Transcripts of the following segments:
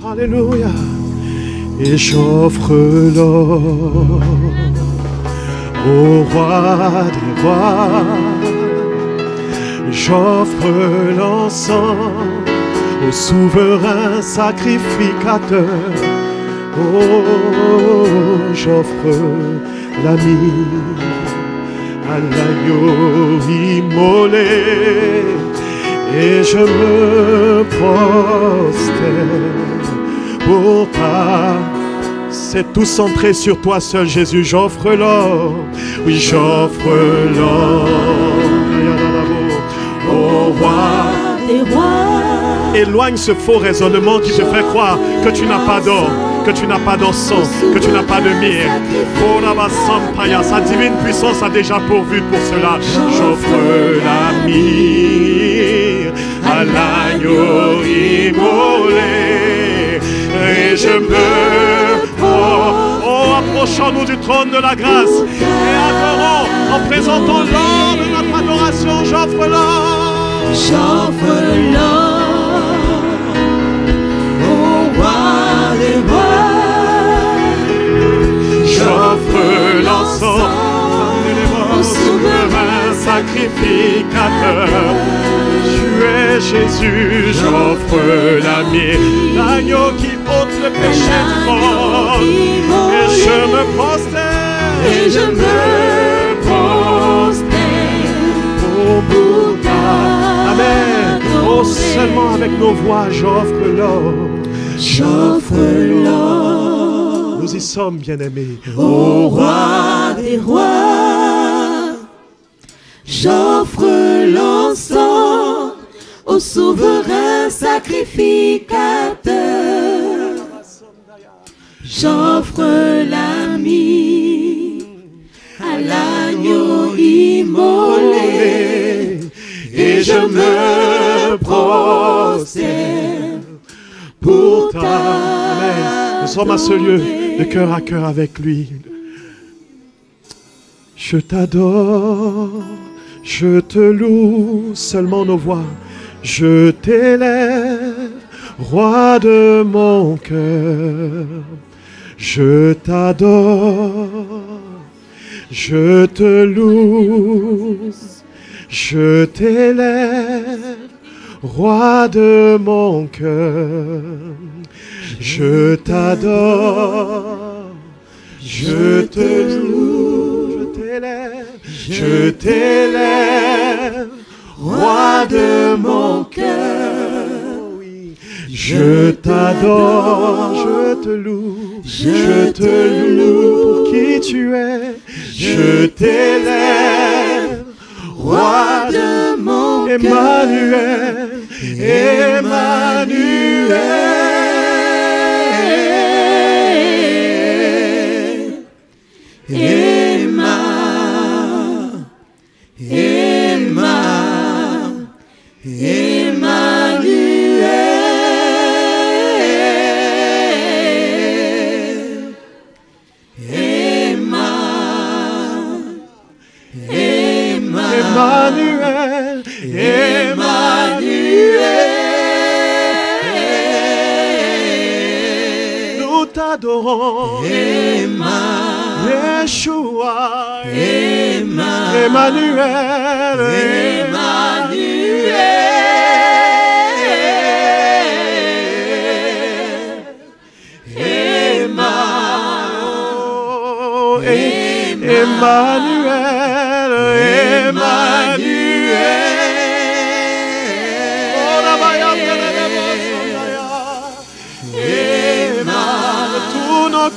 Alléluia. Et j'offre l'or au roi des rois. J'offre l'encens au souverain sacrificateur. Oh, j'offre l'ami à l'agneau immolé. Et je me prosterne pour ta... C'est tout centré sur toi seul, Jésus. J'offre l'or, oui, j'offre l'or au roi des rois. Éloigne ce faux raisonnement qui te fait croire que tu n'as pas d'or, que tu n'as pas d'encens, que tu n'as pas de myrrhe. Sa divine puissance a déjà pourvu pour cela. J'offre la myrrhe à l'agneau immolé. Et je me... Oh, approchons-nous du trône de la grâce et adorons en présentant l'or de notre adoration. J'offre l'or. J'offre l'or au roi des rois. J'offre l'encens au souverain sacrificateur. Tu es Jésus, j'offre la myrrhe, l'agneau qui ôte le péché du monde. Et je me prosterne, et je me prosterne pour Amen. Oh, seulement avec nos voix, j'offre l'or. J'offre l'or. Nous y sommes, bien-aimés. Au roi des rois, j'offre l'encens au souverain sacrificateur. J'offre l'ami à l'agneau immolé. Et je me prosterne pour ta... Amen. Nous sommes à ce lieu de cœur à cœur avec lui. Je t'adore, je te loue, seulement nos voix. Je t'élève, roi de mon cœur. Je t'adore, je te loue. Je t'élève, roi de mon cœur. Je t'adore, je te loue, je t'élève, roi de mon cœur. Je t'adore, je te loue, pour qui tu es. Je t'élève, roi de mon cœur. Emmanuel, nous t'adorons. Yeshua, Emmanuel,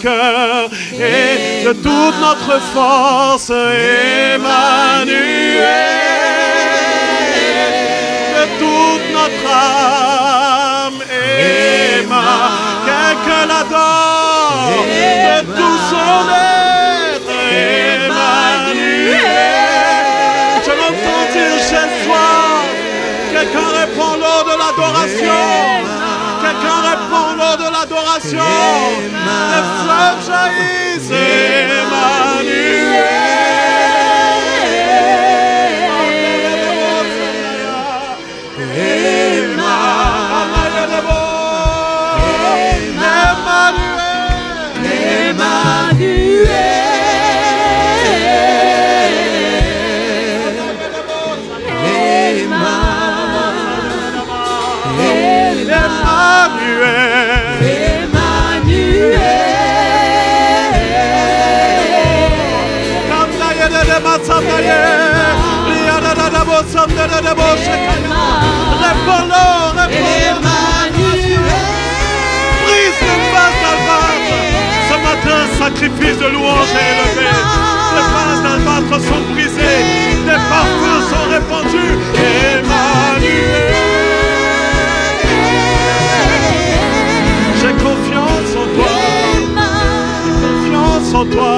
cœur et de toute notre force, Emmanuel, de toute notre âme, Emmanuel, quelqu'un l'adore, de tout son être, Emmanuel. Je l'entends dire chez toi, quelqu'un répond l'eau de l'adoration. Quelqu'un répond l'eau de l'adoration. Les fleuves jaillissent. Emmanuel. Brise le vase d'albâtre. Ce matin, sacrifice de louange est élevé. Les vases d'albâtre sont brisés. Des parfums sont répandus. Emmanuel. J'ai confiance en toi. Confiance en toi.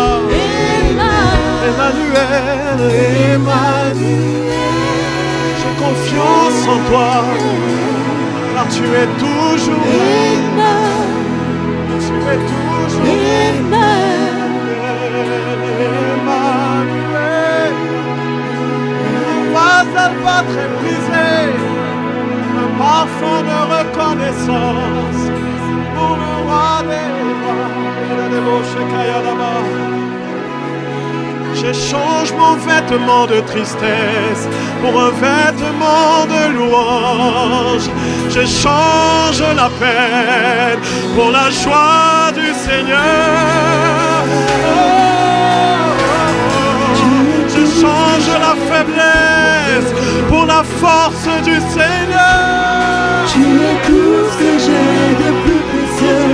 Emmanuel, Emmanuel. J'ai confiance en toi. Car tu es toujours tu es toujours Emmanuel. Le vase d'albâtre est brisé. Un parfum de reconnaissance pour le roi des rois. J'échange mon vêtement de tristesse pour un vêtement de louange. J'échange la peine pour la joie du Seigneur. J'échange la faiblesse pour la force du Seigneur. Tu es tout ce que j'ai de plus précieux.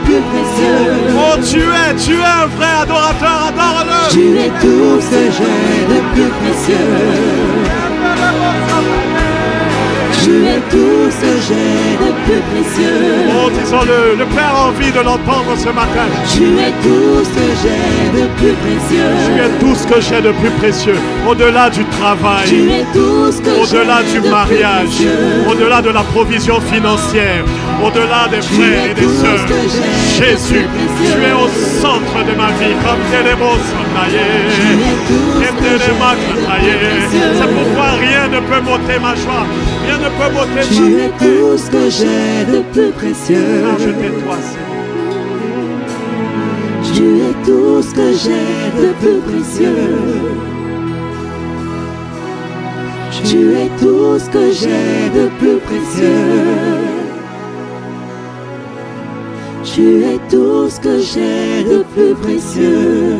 Plus précieux. Oh, tu es un vrai adorateur, adore-le. Tu es tout ce que j'ai de plus précieux. Tu es tout ce que j'ai de plus précieux. Oh, disons-le, le Père a envie de l'entendre ce matin. Tu es tout ce que j'ai de plus précieux. Tu es tout ce que j'ai de plus précieux. Au-delà du travail, tu es tout ce que au-delà du mariage, au-delà de la provision financière, au-delà des frères et des sœurs. Jésus, tu es au centre de ma vie. C'est pourquoi rien ne peut m'ôter ma joie. Rien ne peut m'ôter ma joie. Tu es tout ce que j'ai de plus précieux. Je t'ai toi, Seigneur. Tu es tout ce que j'ai de plus précieux. Tu es tout ce que j'ai de plus précieux. Tu es tout ce que j'ai de plus précieux.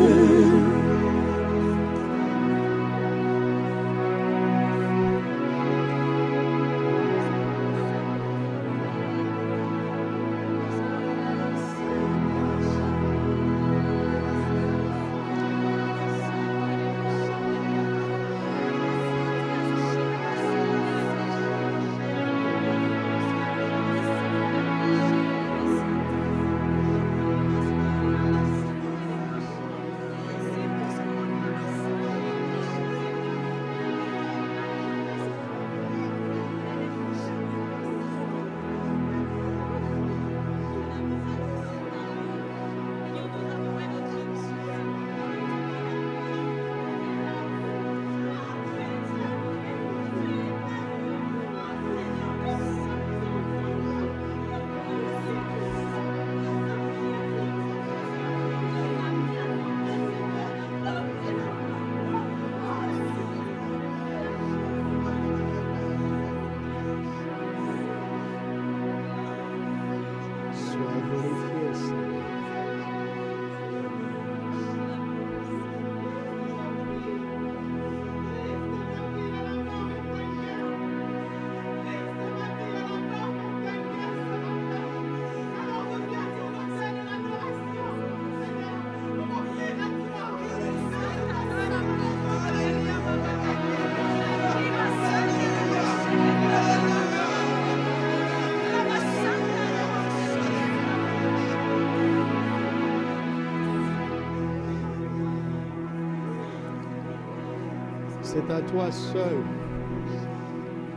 C'est à toi seul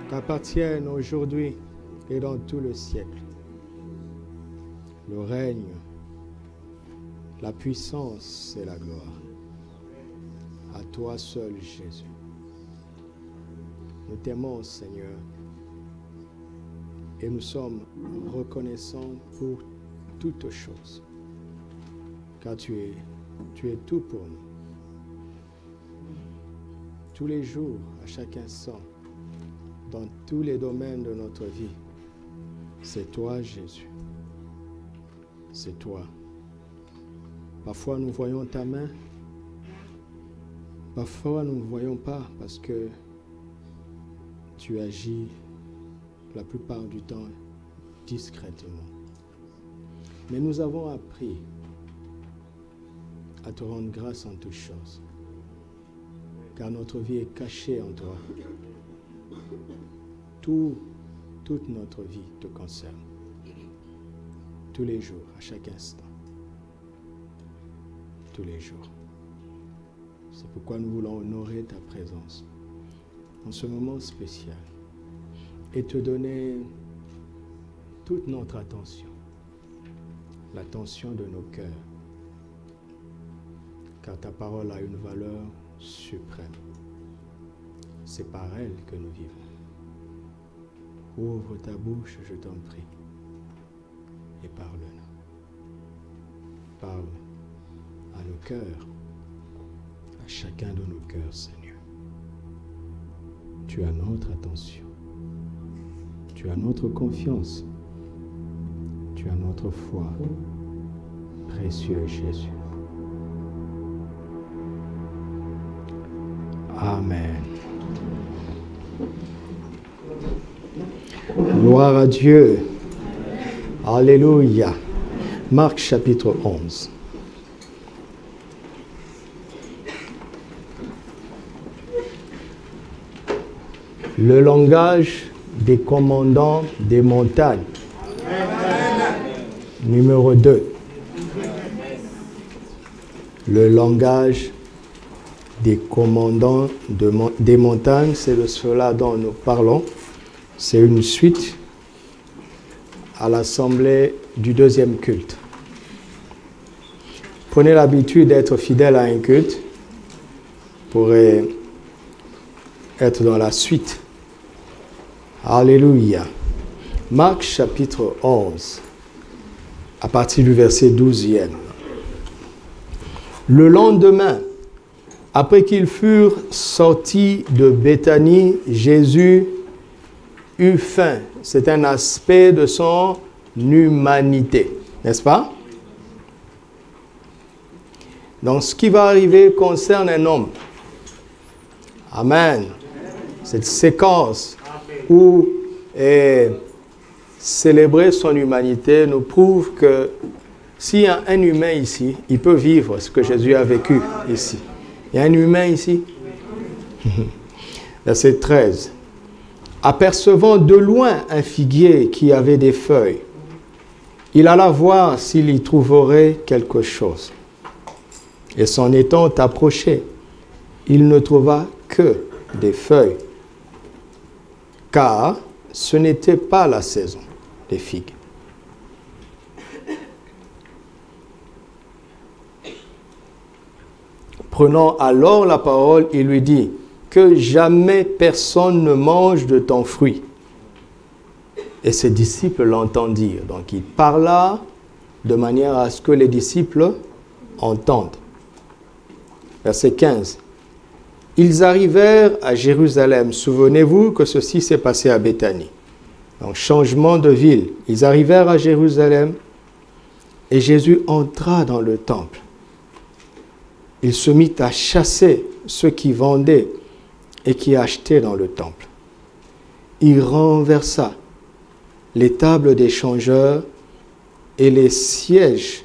qu'appartiennent aujourd'hui et dans tout le siècle le règne, la puissance et la gloire. À toi seul, Jésus. Nous t'aimons, Seigneur, et nous sommes reconnaissants pour toutes choses, car tu es tout pour nous. Tous les jours, à chaque instant, dans tous les domaines de notre vie, c'est toi, Jésus. C'est toi. Parfois, nous voyons ta main, Parfois, nous ne voyons pas parce que tu agis la plupart du temps discrètement. Mais nous avons appris à te rendre grâce en toutes choses, car notre vie est cachée en toi. Toute notre vie te concerne, tous les jours, à chaque instant, tous les jours. C'est pourquoi nous voulons honorer ta présence en ce moment spécial et te donner toute notre attention, l'attention de nos cœurs, car ta parole a une valeur suprême. C'est par elle que nous vivons. Ouvre ta bouche, je t'en prie, et parle-nous. Parle à nos cœurs, à chacun de nos cœurs, Seigneur. Tu as notre attention, tu as notre confiance, tu as notre foi, précieux Jésus. Amen. Gloire à Dieu. Alléluia. Marc chapitre 11. Le langage des commandants des montagnes. Numéro 2. Le langage des commandants des montagnes, c'est de cela dont nous parlons. C'est une suite à l'assemblée du deuxième culte. Prenez l'habitude d'être fidèle à un culte pour être dans la suite. Alléluia. Marc chapitre 11, à partir du verset 12e. Le lendemain, après qu'ils furent sortis de Béthanie, Jésus eut faim. C'est un aspect de son humanité, n'est-ce pas? Donc, ce qui va arriver concerne un homme. Amen. Cette séquence où célébrer son humanité nous prouve que s'il y a un humain ici, il peut vivre ce que Jésus a vécu ici. Il y a un humain ici? Verset 13. Apercevant de loin un figuier qui avait des feuilles, il alla voir s'il y trouverait quelque chose. Et s'en étant approché, il ne trouva que des feuilles, car ce n'était pas la saison des figues. Prenant alors la parole, il lui dit, que jamais personne ne mange de ton fruit. Et ses disciples l'entendirent. Donc il parla de manière à ce que les disciples entendent. Verset 15. Ils arrivèrent à Jérusalem. Souvenez-vous que ceci s'est passé à Béthanie. Donc changement de ville. Ils arrivèrent à Jérusalem et Jésus entra dans le temple. Il se mit à chasser ceux qui vendaient et qui achetaient dans le temple. Il renversa les tables des changeurs et les sièges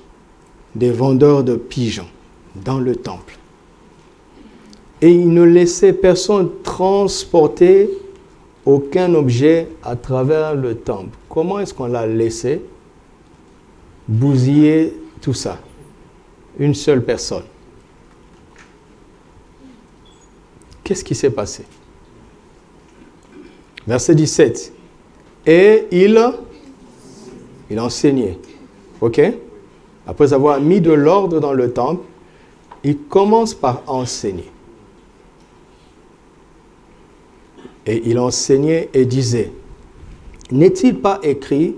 des vendeurs de pigeons dans le temple. Et il ne laissait personne transporter aucun objet à travers le temple. Comment est-ce qu'on l'a laissé bousiller tout ça? Une seule personne. Qu'est-ce qui s'est passé? Verset 17. Et il enseignait. OK? Après avoir mis de l'ordre dans le temple, il commence par enseigner. Et il enseignait et disait, n'est-il pas écrit,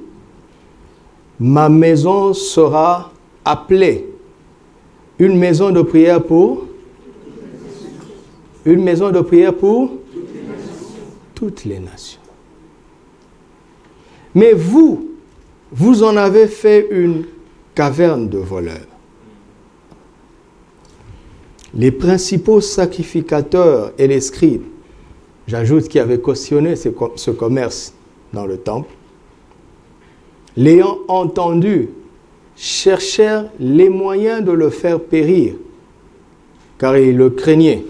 ma maison sera appelée une maison de prière pour toutes les nations. Mais vous en avez fait une caverne de voleurs. Les principaux sacrificateurs et les scribes, j'ajoute qui avaient cautionné ce commerce dans le temple, l'ayant entendu, cherchèrent les moyens de le faire périr, car ils le craignaient,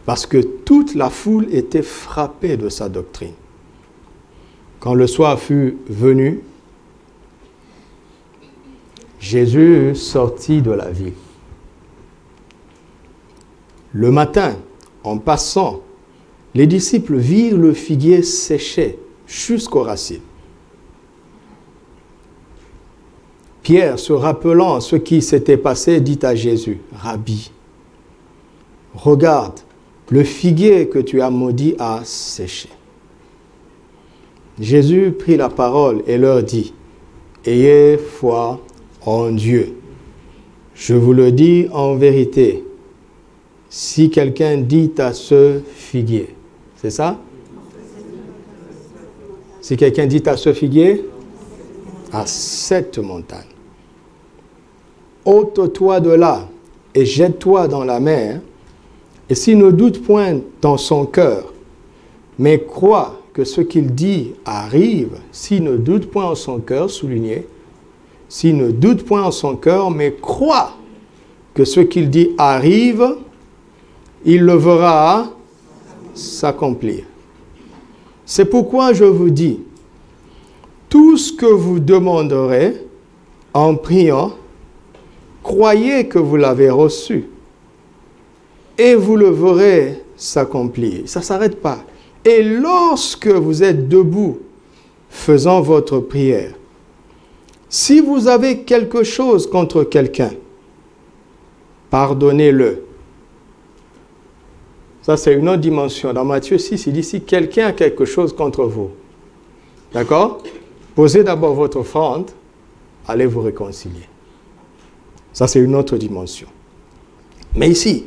parce que toute la foule était frappée de sa doctrine. Quand le soir fut venu, Jésus sortit de la ville. Le matin, en passant, les disciples virent le figuier séché jusqu'aux racines. Pierre, se rappelant ce qui s'était passé, dit à Jésus, « Rabbi, regarde, le figuier que tu as maudit a séché. » Jésus prit la parole et leur dit, « Ayez foi en Dieu. Je vous le dis en vérité, si quelqu'un dit à ce figuier, c'est ça? Si quelqu'un dit à ce figuier, à cette montagne, ôte-toi de là et jette-toi dans la mer, et s'il ne doute point dans son cœur, mais croit que ce qu'il dit arrive, s'il ne doute point en son cœur, soulignez, s'il ne doute point en son cœur, mais croit que ce qu'il dit arrive, il le verra s'accomplir. C'est pourquoi je vous dis, tout ce que vous demanderez en priant, croyez que vous l'avez reçu et vous le verrez s'accomplir. Ça ne s'arrête pas. Et lorsque vous êtes debout, faisant votre prière, si vous avez quelque chose contre quelqu'un, pardonnez-le. Ça, c'est une autre dimension. Dans Matthieu 6, il dit, si quelqu'un a quelque chose contre vous, d'accord? Posez d'abord votre offrande, allez vous réconcilier. Ça, c'est une autre dimension. Mais ici,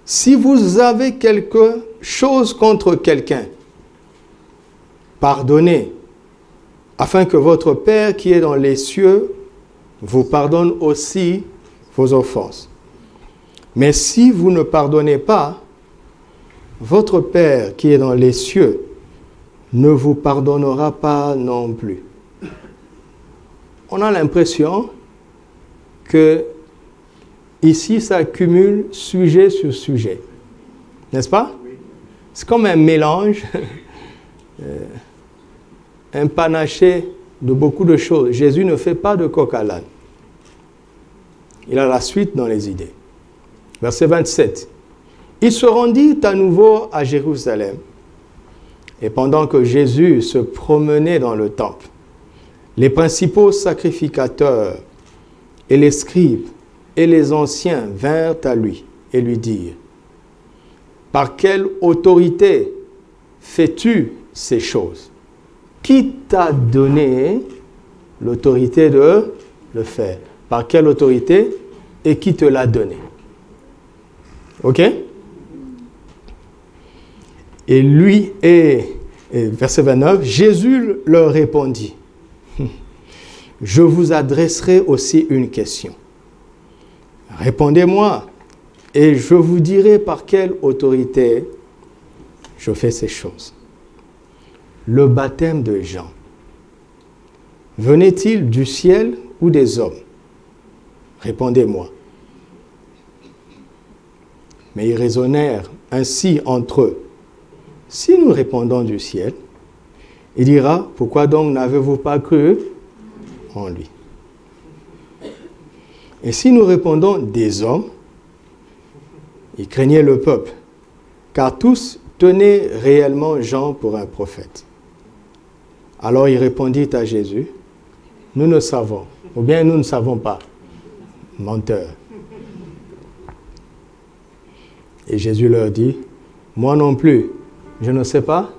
si vous avez quelque chose contre quelqu'un, pardonnez, afin que votre Père qui est dans les cieux vous pardonne aussi vos offenses. Mais si vous ne pardonnez pas, votre Père qui est dans les cieux ne vous pardonnera pas non plus. On a l'impression que ici, ça accumule sujet sur sujet. N'est-ce pas? C'est comme un mélange, un panaché de beaucoup de choses. Jésus ne fait pas de coq à l'âne. Il a la suite dans les idées. Verset 27. Il se rendit à nouveau à Jérusalem. Et pendant que Jésus se promenait dans le temple, les principaux sacrificateurs et les scribes et les anciens vinrent à lui et lui dirent, « Par quelle autorité fais-tu ces choses? Qui t'a donné l'autorité de le faire? Par quelle autorité et qui te l'a donné? » Ok? Et lui, verset 29, Jésus leur répondit, « Je vous adresserai aussi une question. Répondez-moi, et je vous dirai par quelle autorité je fais ces choses. Le baptême de Jean, venait-il du ciel ou des hommes? Répondez-moi. » Mais ils raisonnèrent ainsi entre eux. Si nous répondons du ciel, il dira, pourquoi donc n'avez-vous pas cru en lui? Et si nous répondons des hommes, ils craignaient le peuple, car tous tenaient réellement Jean pour un prophète. Alors il répondit à Jésus, nous ne savons, ou bien nous ne savons pas, menteur. Et Jésus leur dit, moi non plus, je ne sais pas,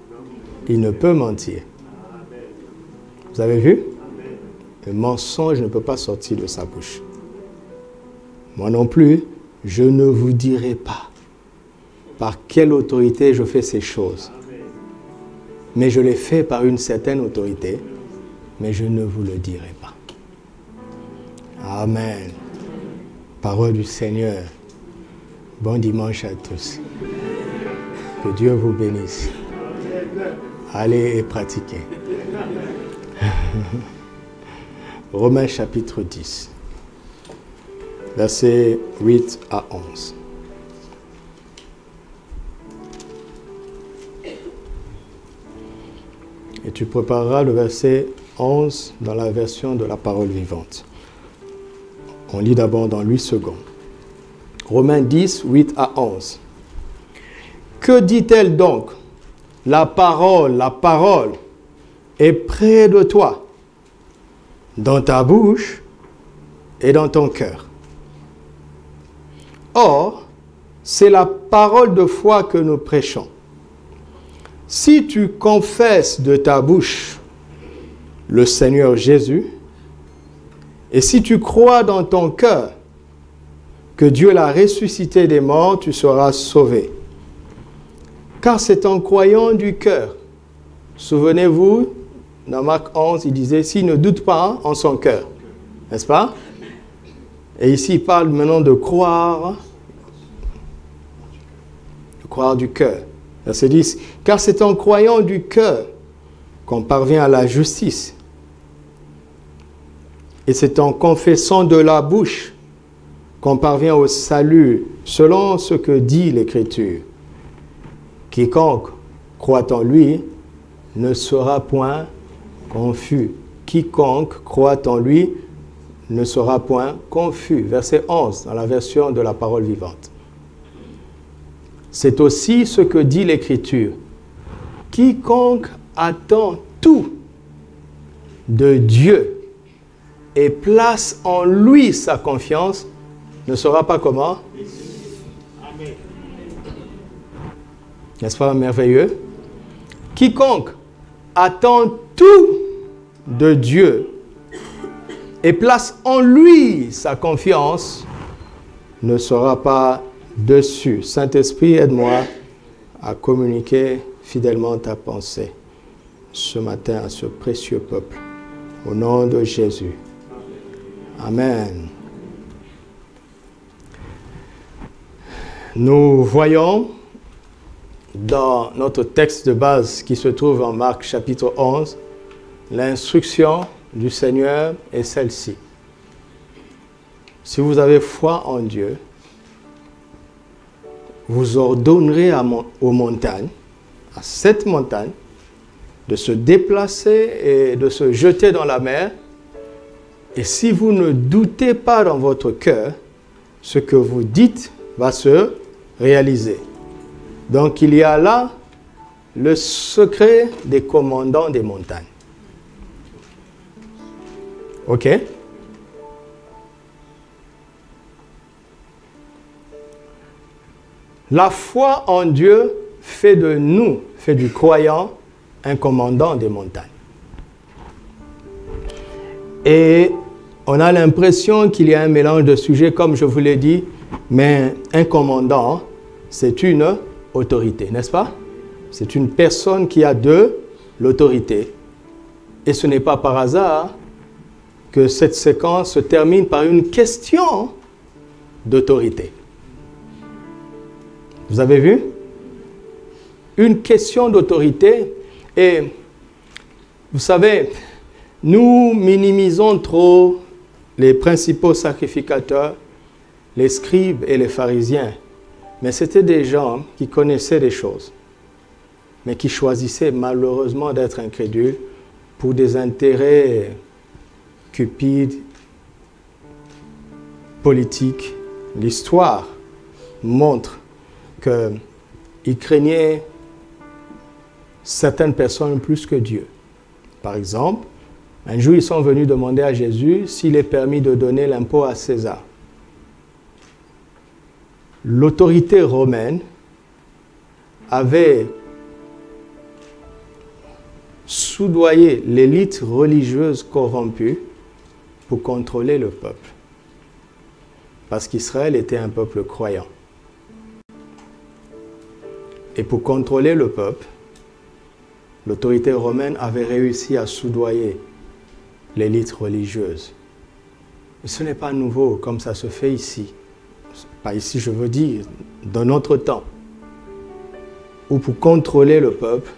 il ne peut mentir. Vous avez vu? Le mensonge ne peut pas sortir de sa bouche. Moi non plus, je ne vous dirai pas par quelle autorité je fais ces choses. Mais je les fais par une certaine autorité, mais je ne vous le dirai pas. Amen. Parole du Seigneur. Bon dimanche à tous. Que Dieu vous bénisse. Allez et pratiquez. Romains chapitre 10, versets 8 à 11. Et tu prépareras le verset 11 dans la version de la parole vivante. On lit d'abord dans 8 secondes. Romains 10, 8 à 11. Que dit-elle donc? La parole est près de toi, dans ta bouche et dans ton cœur. Or, c'est la parole de foi que nous prêchons. Si tu confesses de ta bouche le Seigneur Jésus, et si tu crois dans ton cœur que Dieu l'a ressuscité des morts, tu seras sauvé. Car c'est en croyant du cœur. Souvenez-vous, dans Marc 11, il disait, s'il ne doute pas en son cœur. N'est-ce pas? Et ici, il parle maintenant de croire du cœur. Verset 10. Car c'est en croyant du cœur qu'on parvient à la justice. Et c'est en confessant de la bouche qu'on parvient au salut, selon ce que dit l'Écriture. Quiconque croit en lui ne sera point confus. Quiconque croit en lui ne sera point confus. Verset 11, dans la version de la parole vivante. C'est aussi ce que dit l'Écriture. Quiconque attend tout de Dieu et place en lui sa confiance ne sera pas comment? Amen. N'est-ce pas merveilleux? Quiconque attend tout de Dieu et place en lui sa confiance ne sera pas déçu. Saint-Esprit, aide-moi à communiquer fidèlement ta pensée ce matin à ce précieux peuple. Au nom de Jésus. Amen. Nous voyons dans notre texte de base qui se trouve en Marc chapitre 11, l'instruction du Seigneur est celle-ci. Si vous avez foi en Dieu, vous ordonnerez aux montagnes, à cette montagne, de se déplacer et de se jeter dans la mer. Et si vous ne doutez pas dans votre cœur, ce que vous dites va se réaliser. Donc il y a là le secret des commandants des montagnes. Ok? La foi en Dieu fait de nous, fait du croyant, un commandant des montagnes. Et on a l'impression qu'il y a un mélange de sujets, comme je vous l'ai dit, mais un commandant, c'est une autorité, n'est-ce pas? C'est une personne qui a de l'autorité. Et ce n'est pas par hasard que cette séquence se termine par une question d'autorité. Vous avez vu? Une question d'autorité. Et vous savez, nous minimisons trop les principaux sacrificateurs, les scribes et les pharisiens. Mais c'était des gens qui connaissaient des choses, mais qui choisissaient malheureusement d'être incrédules pour des intérêts cupides, politiques. L'histoire montre qu'ils craignaient certaines personnes plus que Dieu. Par exemple, un jour, ils sont venus demander à Jésus s'il est permis de donner l'impôt à César. L'autorité romaine avait soudoyé l'élite religieuse corrompue pour contrôler le peuple. Parce qu'Israël était un peuple croyant. Et pour contrôler le peuple, l'autorité romaine avait réussi à soudoyer l'élite religieuse. Ce n'est pas nouveau comme ça se fait ici. Pas ici, je veux dire, dans notre temps, où pour contrôler le peuple,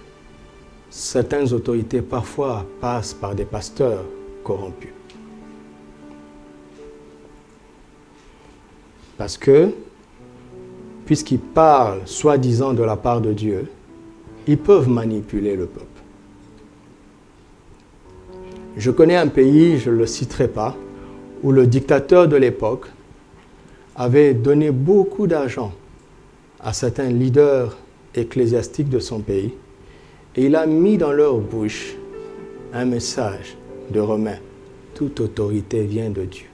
certaines autorités parfois passent par des pasteurs corrompus. Parce que, puisqu'ils parlent soi-disant de la part de Dieu, ils peuvent manipuler le peuple. Je connais un pays, je ne le citerai pas, où le dictateur de l'époque avait donné beaucoup d'argent à certains leaders ecclésiastiques de son pays et il a mis dans leur bouche un message de Romains. Toute autorité vient de Dieu.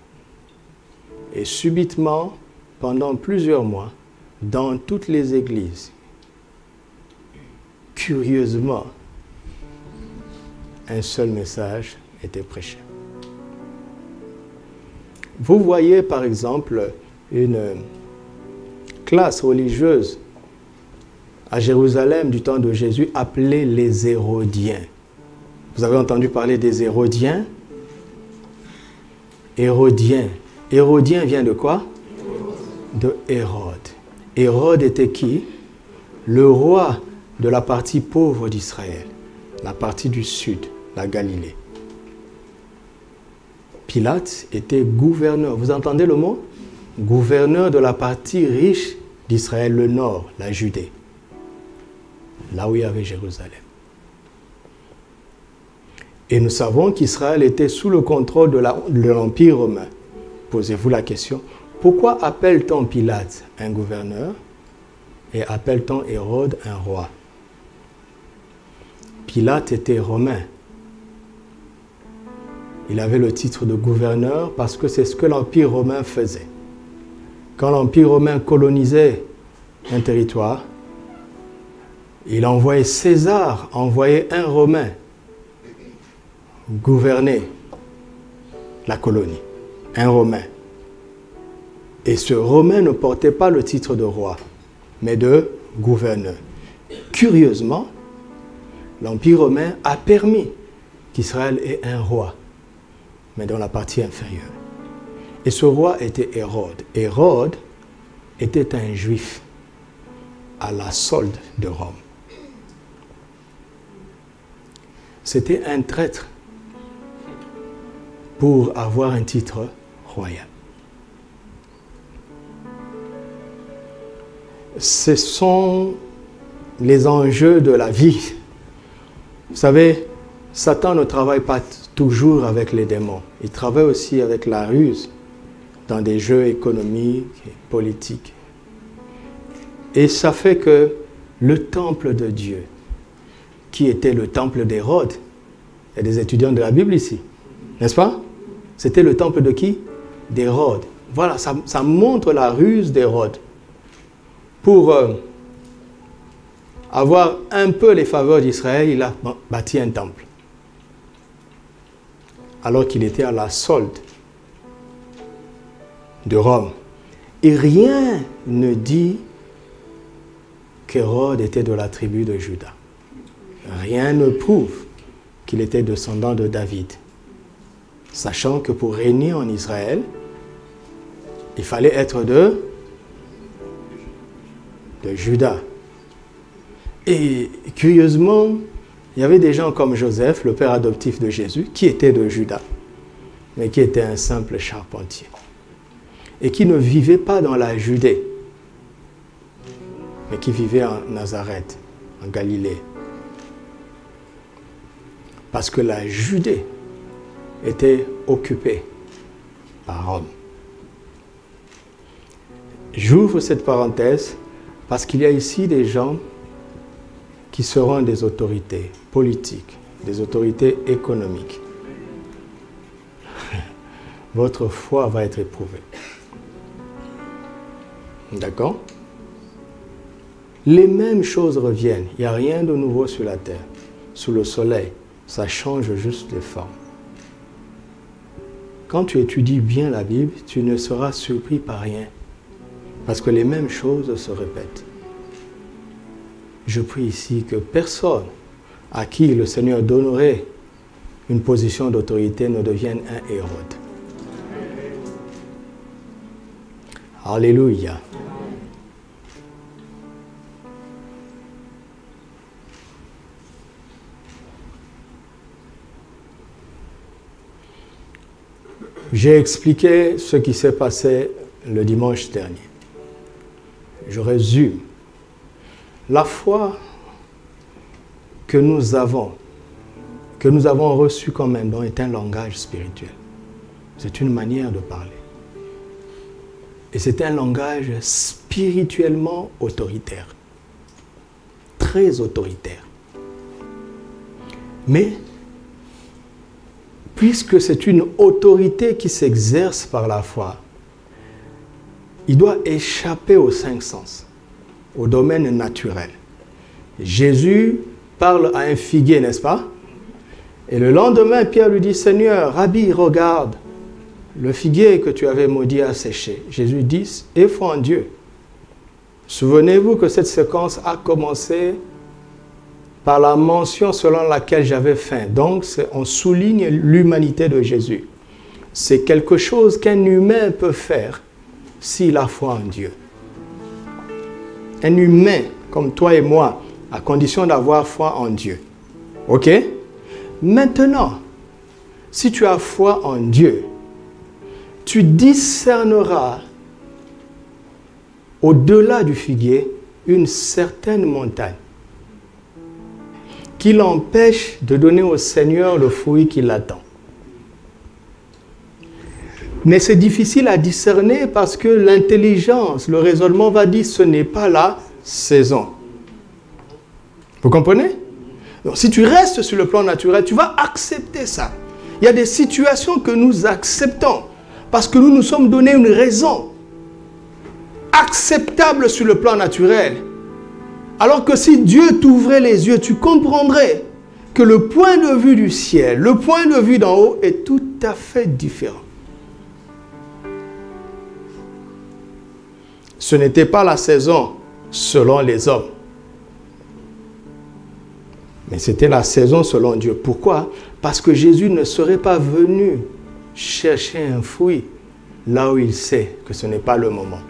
Et subitement, pendant plusieurs mois, dans toutes les églises, curieusement, un seul message était prêché. Vous voyez par exemple une classe religieuse à Jérusalem du temps de Jésus appelée les Hérodiens. Vous avez entendu parler des Hérodiens? Hérodiens. Hérodien vient de quoi? De Hérode. Hérode était qui? Le roi de la partie pauvre d'Israël, la partie du sud, la Galilée. Pilate était gouverneur. Vous entendez le mot? Gouverneur de la partie riche d'Israël, le nord, la Judée. Là où il y avait Jérusalem. Et nous savons qu'Israël était sous le contrôle de l'Empire romain. Posez-vous la question, pourquoi appelle-t-on Pilate un gouverneur et appelle-t-on Hérode un roi? Pilate était romain. Il avait le titre de gouverneur parce que c'est ce que l'Empire romain faisait. Quand l'Empire romain colonisait un territoire, il envoyait César, envoyait un Romain gouverner la colonie, un Romain. Et ce Romain ne portait pas le titre de roi, mais de gouverneur. Curieusement, l'Empire romain a permis qu'Israël ait un roi, mais dans la partie inférieure. Et ce roi était Hérode. Hérode était un juif à la solde de Rome. C'était un traître pour avoir un titre royal. Ce sont les enjeux de la vie. Vous savez, Satan ne travaille pas toujours avec les démons. Il travaille aussi avec la ruse dans des jeux économiques et politiques. Et ça fait que le temple de Dieu, qui était le temple d'Hérode, il y a des étudiants de la Bible ici, n'est-ce pas? C'était le temple de qui? D'Hérode. Voilà, ça montre la ruse d'Hérode. Pour avoir un peu les faveurs d'Israël, il a bâti un temple. Alors qu'il était à la solde de Rome. Et rien ne dit qu'Hérode était de la tribu de Juda. Rien ne prouve qu'il était descendant de David. Sachant que pour régner en Israël, il fallait être de Juda. Et curieusement, il y avait des gens comme Joseph, le père adoptif de Jésus, qui était de Juda, mais qui était un simple charpentier. Et qui ne vivait pas dans la Judée, mais qui vivait en Nazareth, en Galilée. Parce que la Judée était occupée par Rome. J'ouvre cette parenthèse parce qu'il y a ici des gens qui seront des autorités politiques, des autorités économiques. Votre foi va être éprouvée. D'accord? Les mêmes choses reviennent. Il n'y a rien de nouveau sur la terre. Sous le soleil, ça change juste les formes. Quand tu étudies bien la Bible, tu ne seras surpris par rien. Parce que les mêmes choses se répètent. Je prie ici que personne à qui le Seigneur donnerait une position d'autorité ne devienne un Hérode. Alléluia. J'ai expliqué ce qui s'est passé le dimanche dernier. Je résume. La foi que nous avons reçue comme un don est un langage spirituel. C'est une manière de parler. Et c'est un langage spirituellement autoritaire. Très autoritaire. Mais, puisque c'est une autorité qui s'exerce par la foi, il doit échapper aux cinq sens, au domaine naturel. Jésus parle à un figuier, n'est-ce pas? Et le lendemain, Pierre lui dit, Seigneur, Rabbi, regarde, le figuier que tu avais maudit a séché. Jésus dit, aie foi en Dieu. Souvenez-vous que cette séquence a commencé par la mention selon laquelle j'avais faim. Donc, on souligne l'humanité de Jésus. C'est quelque chose qu'un humain peut faire s'il a foi en Dieu. Un humain comme toi et moi, à condition d'avoir foi en Dieu. Ok? Maintenant, si tu as foi en Dieu, tu discerneras au-delà du figuier une certaine montagne qui l'empêche de donner au Seigneur le fruit qu'il attend. Mais c'est difficile à discerner parce que l'intelligence, le raisonnement va dire ce n'est pas la saison. Vous comprenez? Donc, si tu restes sur le plan naturel, tu vas accepter ça. Il y a des situations que nous acceptons parce que nous nous sommes donné une raison acceptable sur le plan naturel. Alors que si Dieu t'ouvrait les yeux, tu comprendrais que le point de vue du ciel, le point de vue d'en haut est tout à fait différent. Ce n'était pas la saison selon les hommes. Mais c'était la saison selon Dieu. Pourquoi? Parce que Jésus ne serait pas venu chercher un fruit là où il sait que ce n'est pas le moment.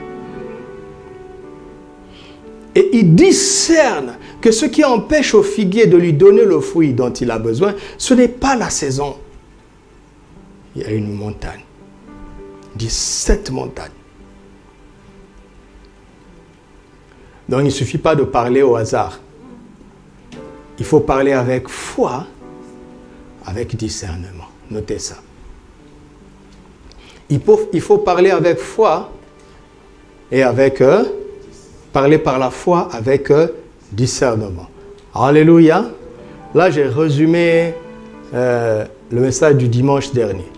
Et il discerne que ce qui empêche au figuier de lui donner le fruit dont il a besoin, ce n'est pas la saison. Il y a une montagne. Il dit 7 montagnes. Donc il ne suffit pas de parler au hasard. Il faut parler avec foi, avec discernement. Notez ça. Il faut parler avec foi et avec... parler par la foi avec discernement. Alléluia. Là, j'ai résumé le message du dimanche dernier.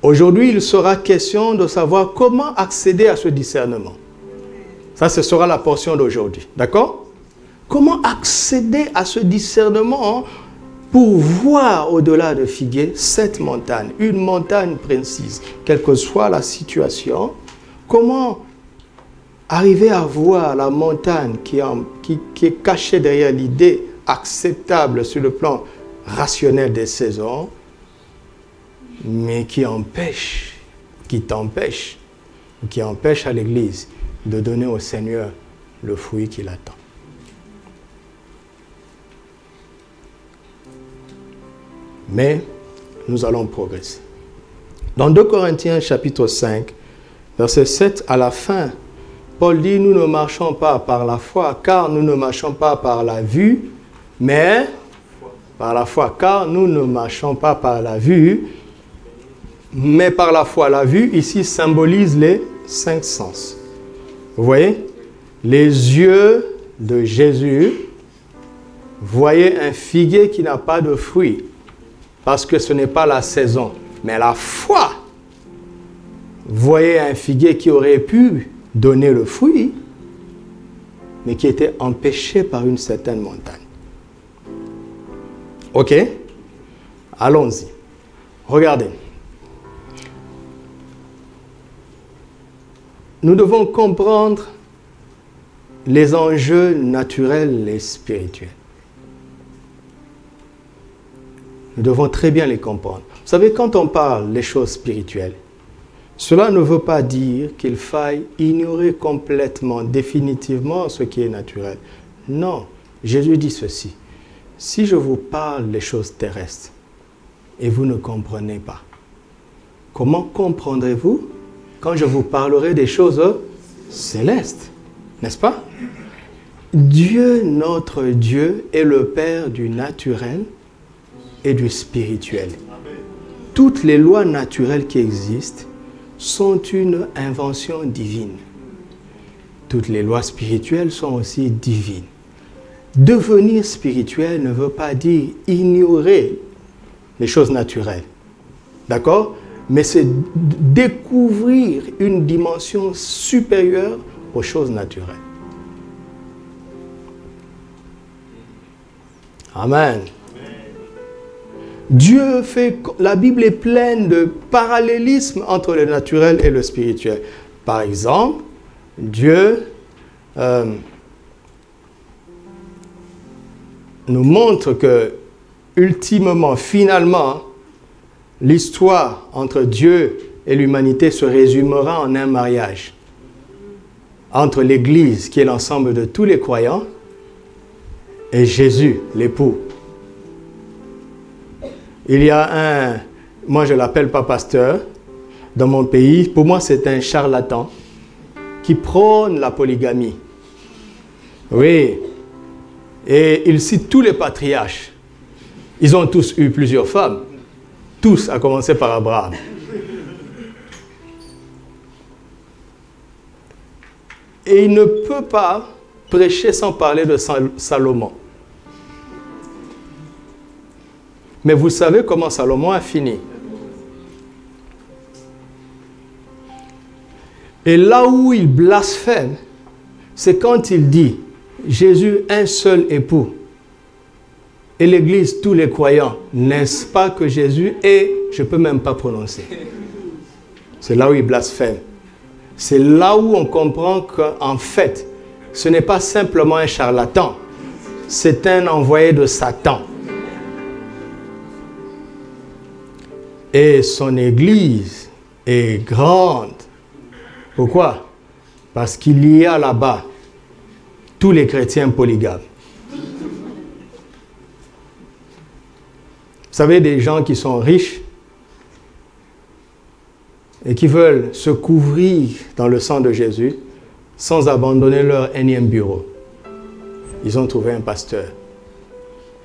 Aujourd'hui, il sera question de savoir comment accéder à ce discernement. Ça, ce sera la portion d'aujourd'hui. D'accord? Comment accéder à ce discernement pour voir au-delà de figuier cette montagne, une montagne précise, quelle que soit la situation. Comment arriver à voir la montagne qui est cachée derrière l'idée acceptable sur le plan rationnel des saisons, mais qui t'empêche à l'Église de donner au Seigneur le fruit qu'il attend. Mais nous allons progresser. Dans 2 Corinthiens chapitre 5, verset 7 à la fin, Paul dit, nous ne marchons pas par la foi, car nous ne marchons pas par la vue, mais par la foi, car nous ne marchons pas par la vue, mais par la foi. La vue, ici, symbolise les 5 sens. Vous voyez? Les yeux de Jésus voyaient un figuier qui n'a pas de fruits, parce que ce n'est pas la saison. Mais la foi voyait un figuier qui aurait pu donner le fruit, mais qui était empêché par une certaine montagne. Ok? Allons-y. Regardez. Nous devons comprendre les enjeux naturels et spirituels. Nous devons très bien les comprendre. Vous savez, quand on parle des choses spirituelles, Cela ne veut pas dire qu'il faille ignorer complètement, définitivement ce qui est naturel. Non, Jésus dit ceci. Si je vous parle des choses terrestres et vous ne comprenez pas, comment comprendrez-vous quand je vous parlerai des choses célestes? N'est-ce pas? Dieu, notre Dieu, est le Père du naturel et du spirituel. Toutes les lois naturelles qui existent sont une invention divine. Toutes les lois spirituelles sont aussi divines. Devenir spirituel ne veut pas dire ignorer les choses naturelles. D'accord? Mais c'est découvrir une dimension supérieure aux choses naturelles. Amen. Dieu fait, la Bible est pleine de parallélismes entre le naturel et le spirituel. Par exemple, Dieu nous montre que, ultimement, finalement, l'histoire entre Dieu et l'humanité se résumera en un mariage entre l'Église, qui est l'ensemble de tous les croyants, et Jésus, l'époux. Il y a moi je ne l'appelle pas pasteur, dans mon pays, pour moi c'est un charlatan qui prône la polygamie. Oui, et il cite tous les patriarches. Ils ont tous eu plusieurs femmes, tous, à commencer par Abraham. Et il ne peut pas prêcher sans parler de Salomon. Mais vous savez comment Salomon a fini. Et là où il blasphème, c'est quand il dit Jésus, un seul époux. Et l'Église, tous les croyants, n'est-ce pas que Jésus est, je ne peux même pas prononcer. C'est là où il blasphème. C'est là où on comprend qu'en fait, ce n'est pas simplement un charlatan, c'est un envoyé de Satan. Et son Église est grande. Pourquoi? Parce qu'il y a là-bas tous les chrétiens polygames. Vous savez, des gens qui sont riches et qui veulent se couvrir dans le sang de Jésus sans abandonner leur énième bureau. Ils ont trouvé un pasteur,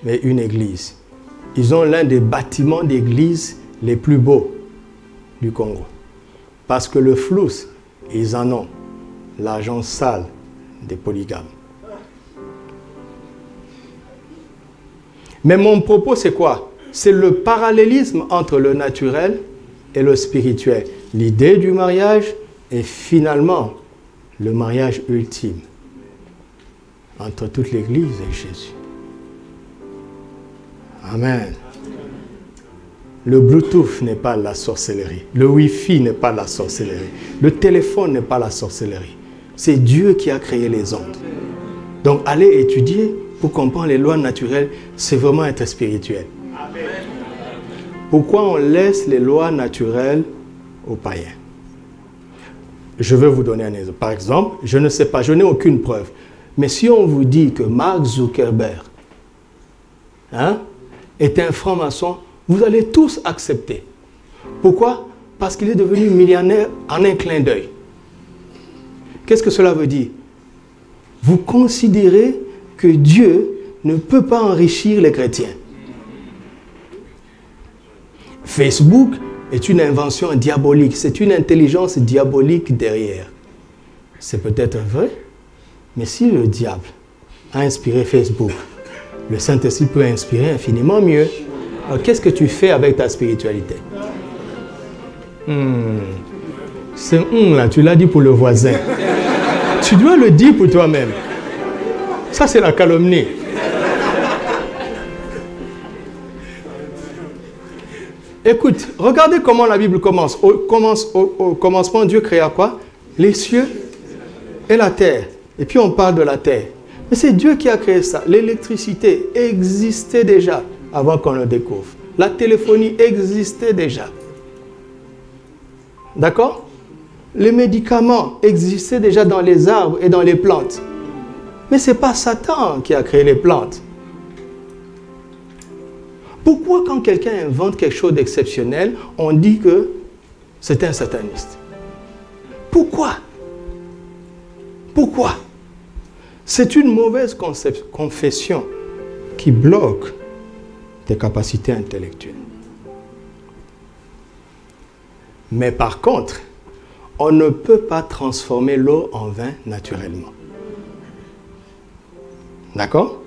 mais une église. Ils ont l'un des bâtiments d'église les plus beaux du Congo. Parce que le flou, ils en ont l'argent sale des polygames. Mais mon propos, c'est quoi? C'est le parallélisme entre le naturel et le spirituel. L'idée du mariage est finalement le mariage ultime entre toute l'Église et Jésus. Amen. Le Bluetooth n'est pas la sorcellerie. Le Wi-Fi n'est pas la sorcellerie. Le téléphone n'est pas la sorcellerie. C'est Dieu qui a créé les ondes. Donc, aller étudier pour comprendre les lois naturelles, c'est vraiment être spirituel. Pourquoi on laisse les lois naturelles aux païens? Je vais vous donner un exemple. Par exemple, je ne sais pas, je n'ai aucune preuve. Mais si on vous dit que Mark Zuckerberg est un franc-maçon, vous allez tous accepter. Pourquoi? Parce qu'il est devenu millionnaire en un clin d'œil. Qu'est-ce que cela veut dire? Vous considérez que Dieu ne peut pas enrichir les chrétiens. Facebook est une invention diabolique. C'est une intelligence diabolique derrière. C'est peut-être vrai, mais si le diable a inspiré Facebook, le Saint-Esprit peut inspirer infiniment mieux. Alors, qu'est-ce que tu fais avec ta spiritualité? C'est là, tu l'as dit pour le voisin. Tu dois le dire pour toi-même. Ça, c'est la calomnie. Écoute, regardez comment la Bible commence. Au commencement, Dieu créa quoi? Les cieux et la terre. Et puis on parle de la terre. Mais c'est Dieu qui a créé ça. L'électricité existait déjà avant qu'on le découvre. La téléphonie existait déjà. D'accord? Les médicaments existaient déjà dans les arbres et dans les plantes. Mais ce n'est pas Satan qui a créé les plantes. Pourquoi quand quelqu'un invente quelque chose d'exceptionnel, on dit que c'est un sataniste? Pourquoi? Pourquoi? C'est une mauvaise confession qui bloque tes capacités intellectuelles. Mais par contre, on ne peut pas transformer l'eau en vin naturellement. D'accord?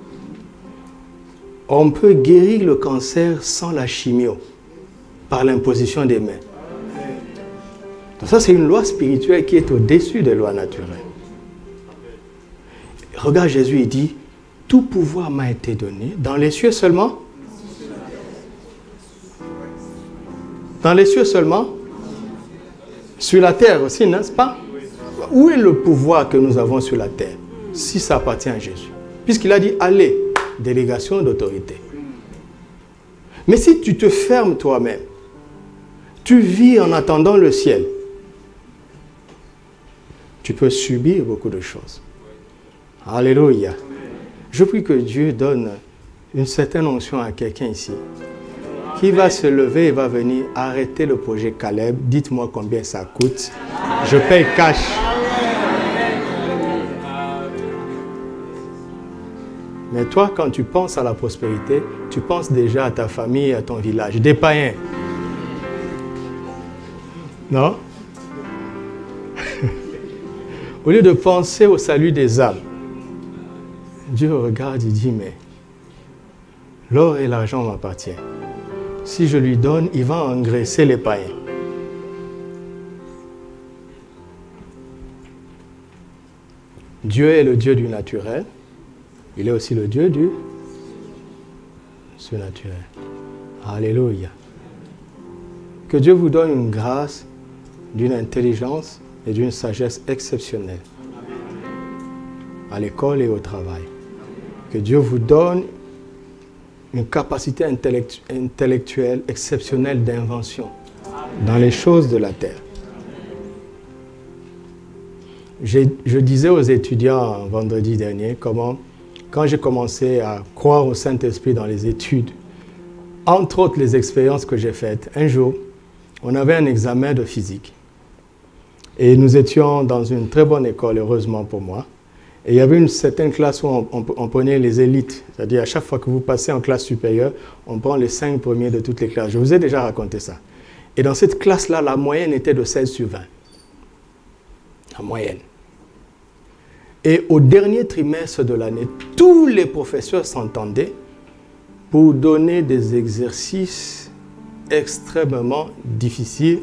On peut guérir le cancer sans la chimio, par l'imposition des mains. Donc ça, c'est une loi spirituelle qui est au-dessus des lois naturelles. Regarde, Jésus, il dit, tout pouvoir m'a été donné, dans les cieux seulement? Dans les cieux seulement? Sur la terre aussi, n'est-ce pas? Où est le pouvoir que nous avons sur la terre, si ça appartient à Jésus? Puisqu'il a dit, allez, délégation d'autorité. Mais si tu te fermes toi-même, tu vis en attendant le ciel, tu peux subir beaucoup de choses. Alléluia. Je prie que Dieu donne une certaine onction à quelqu'un ici qui va se lever et va venir arrêter le projet Caleb. Dites-moi combien ça coûte. Je paye cash. Mais toi, quand tu penses à la prospérité, tu penses déjà à ta famille et à ton village. Des païens. Non? Au lieu de penser au salut des âmes, Dieu regarde et dit, mais l'or et l'argent m'appartiennent. Si je lui donne, il va engraisser les païens. Dieu est le Dieu du naturel. Il est aussi le Dieu du surnaturel. Alléluia. Que Dieu vous donne une grâce, d'une intelligence et d'une sagesse exceptionnelle à l'école et au travail. Que Dieu vous donne une capacité intellectuelle exceptionnelle d'invention dans les choses de la terre. Je disais aux étudiants vendredi dernier comment, quand j'ai commencé à croire au Saint-Esprit dans les études, entre autres les expériences que j'ai faites, un jour, on avait un examen de physique. Et nous étions dans une très bonne école, heureusement pour moi. Et il y avait une certaine classe où on prenait les élites. C'est-à-dire, à chaque fois que vous passez en classe supérieure, on prend les 5 premiers de toutes les classes. Je vous ai déjà raconté ça. Et dans cette classe-là, la moyenne était de 16 sur 20. La moyenne. Et au dernier trimestre de l'année, tous les professeurs s'entendaient pour donner des exercices extrêmement difficiles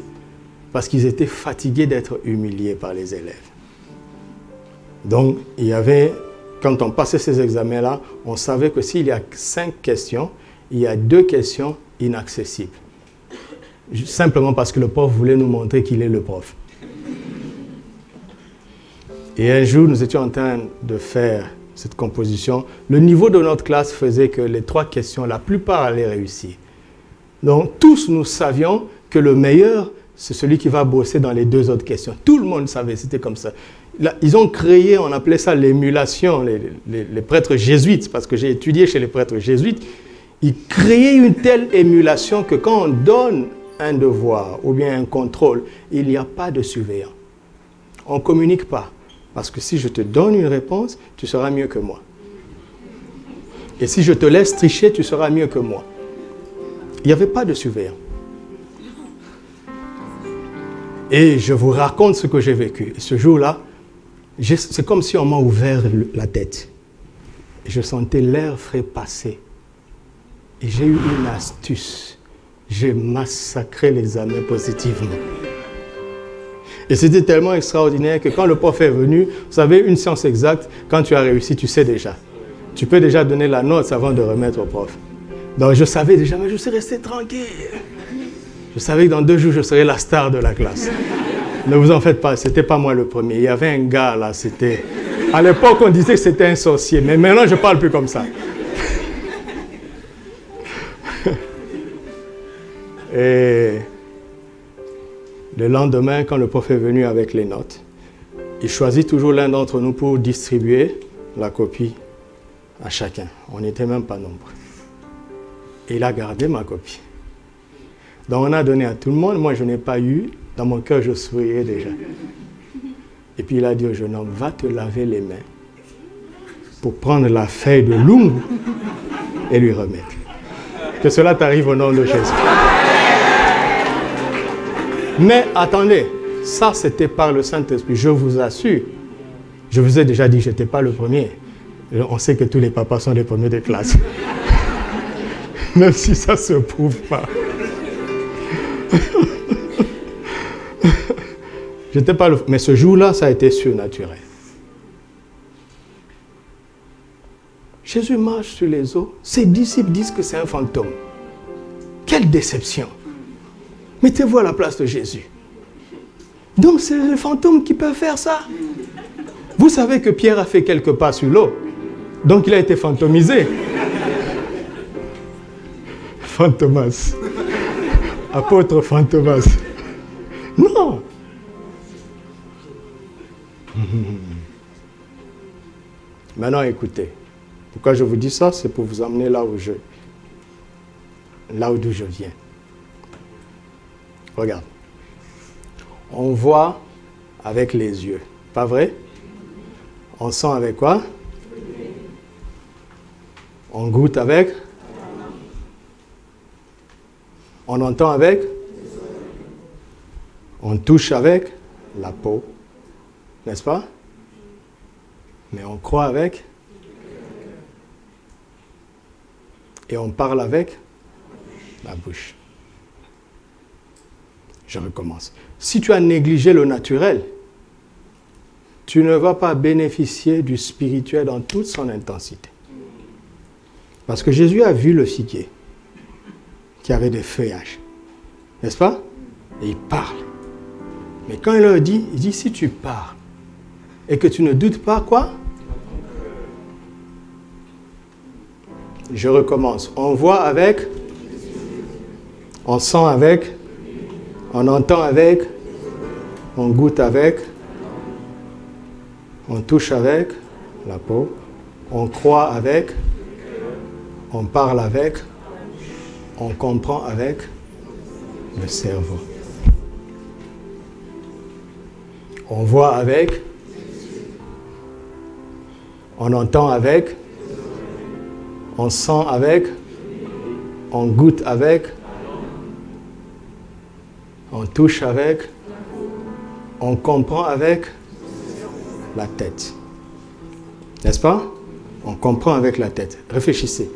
parce qu'ils étaient fatigués d'être humiliés par les élèves. Donc, il y avait, quand on passait ces examens-là, on savait que s'il y a 5 questions, il y a 2 questions inaccessibles. Simplement parce que le prof voulait nous montrer qu'il est le prof. Et un jour, nous étions en train de faire cette composition. Le niveau de notre classe faisait que les 3 questions, la plupart allaient réussir. Donc, tous nous savions que le meilleur, c'est celui qui va bosser dans les 2 autres questions. Tout le monde savait, c'était comme ça. Là, ils ont créé, on appelait ça l'émulation, les prêtres jésuites, parce que j'ai étudié chez les prêtres jésuites. Ils créaient une telle émulation que quand on donne un devoir ou bien un contrôle, il n'y a pas de surveillant. On ne communique pas. Parce que si je te donne une réponse, tu seras mieux que moi. Et si je te laisse tricher, tu seras mieux que moi. Il n'y avait pas de surveillant. Et je vous raconte ce que j'ai vécu. Et ce jour-là, c'est comme si on m'a ouvert la tête. Et je sentais l'air frais passer. Et j'ai eu une astuce. J'ai massacré l'examen positivement. Et c'était tellement extraordinaire que quand le prof est venu, vous savez, une science exacte, quand tu as réussi, tu sais déjà. Tu peux déjà donner la note avant de remettre au prof. Donc je savais déjà, mais je suis resté tranquille. Je savais que dans 2 jours, je serais la star de la classe. Ne vous en faites pas, ce n'était pas moi le premier. Il y avait un gars là, c'était... À l'époque, on disait que c'était un sorcier, mais maintenant, je ne parle plus comme ça. Et Le lendemain, quand le prophète est venu avec les notes, il choisit toujours l'un d'entre nous pour distribuer la copie à chacun. On n'était même pas nombreux. Et il a gardé ma copie. Donc on a donné à tout le monde. Moi, je n'ai pas eu. Dans mon cœur, je souriais déjà. Et puis il a dit au jeune homme, va te laver les mains pour prendre la feuille de Lungu et lui remettre. Que cela t'arrive au nom de Jésus. Mais attendez, ça c'était par le Saint-Esprit, je vous assure. Je vous ai déjà dit que je n'étais pas le premier. On sait que tous les papas sont les premiers de classe. Même si ça ne se prouve pas. J'étais pas le... Mais ce jour-là, ça a été surnaturel. Jésus marche sur les eaux. Ses disciples disent que c'est un fantôme. Quelle déception. Mettez-vous à la place de Jésus. Donc c'est le fantôme qui peut faire ça. Vous savez que Pierre a fait quelques pas sur l'eau. Donc il a été fantomisé. Fantomas. Apôtre Fantomas. Non. Maintenant écoutez. Pourquoi je vous dis ça? C'est pour vous emmener là d'où je viens. Regarde. On voit avec les yeux. Pas vrai? On sent avec quoi? On goûte avec? On entend avec? On touche avec? La peau. N'est-ce pas? Mais on croit avec? Et on parle avec? La bouche. Je recommence. Si tu as négligé le naturel, tu ne vas pas bénéficier du spirituel dans toute son intensité. Parce que Jésus a vu le figuier qui avait des feuillages. N'est-ce pas? Et il parle. Mais quand il leur dit, si tu parles et que tu ne doutes pas, quoi? Je recommence. On voit avec, on sent avec, on entend avec, on goûte avec, on touche avec la peau, on croit avec, on parle avec, on comprend avec le cerveau. On voit avec, on entend avec, on sent avec, on goûte avec, on touche avec, on comprend avec la tête. N'est-ce pas? On comprend avec la tête. Réfléchissez.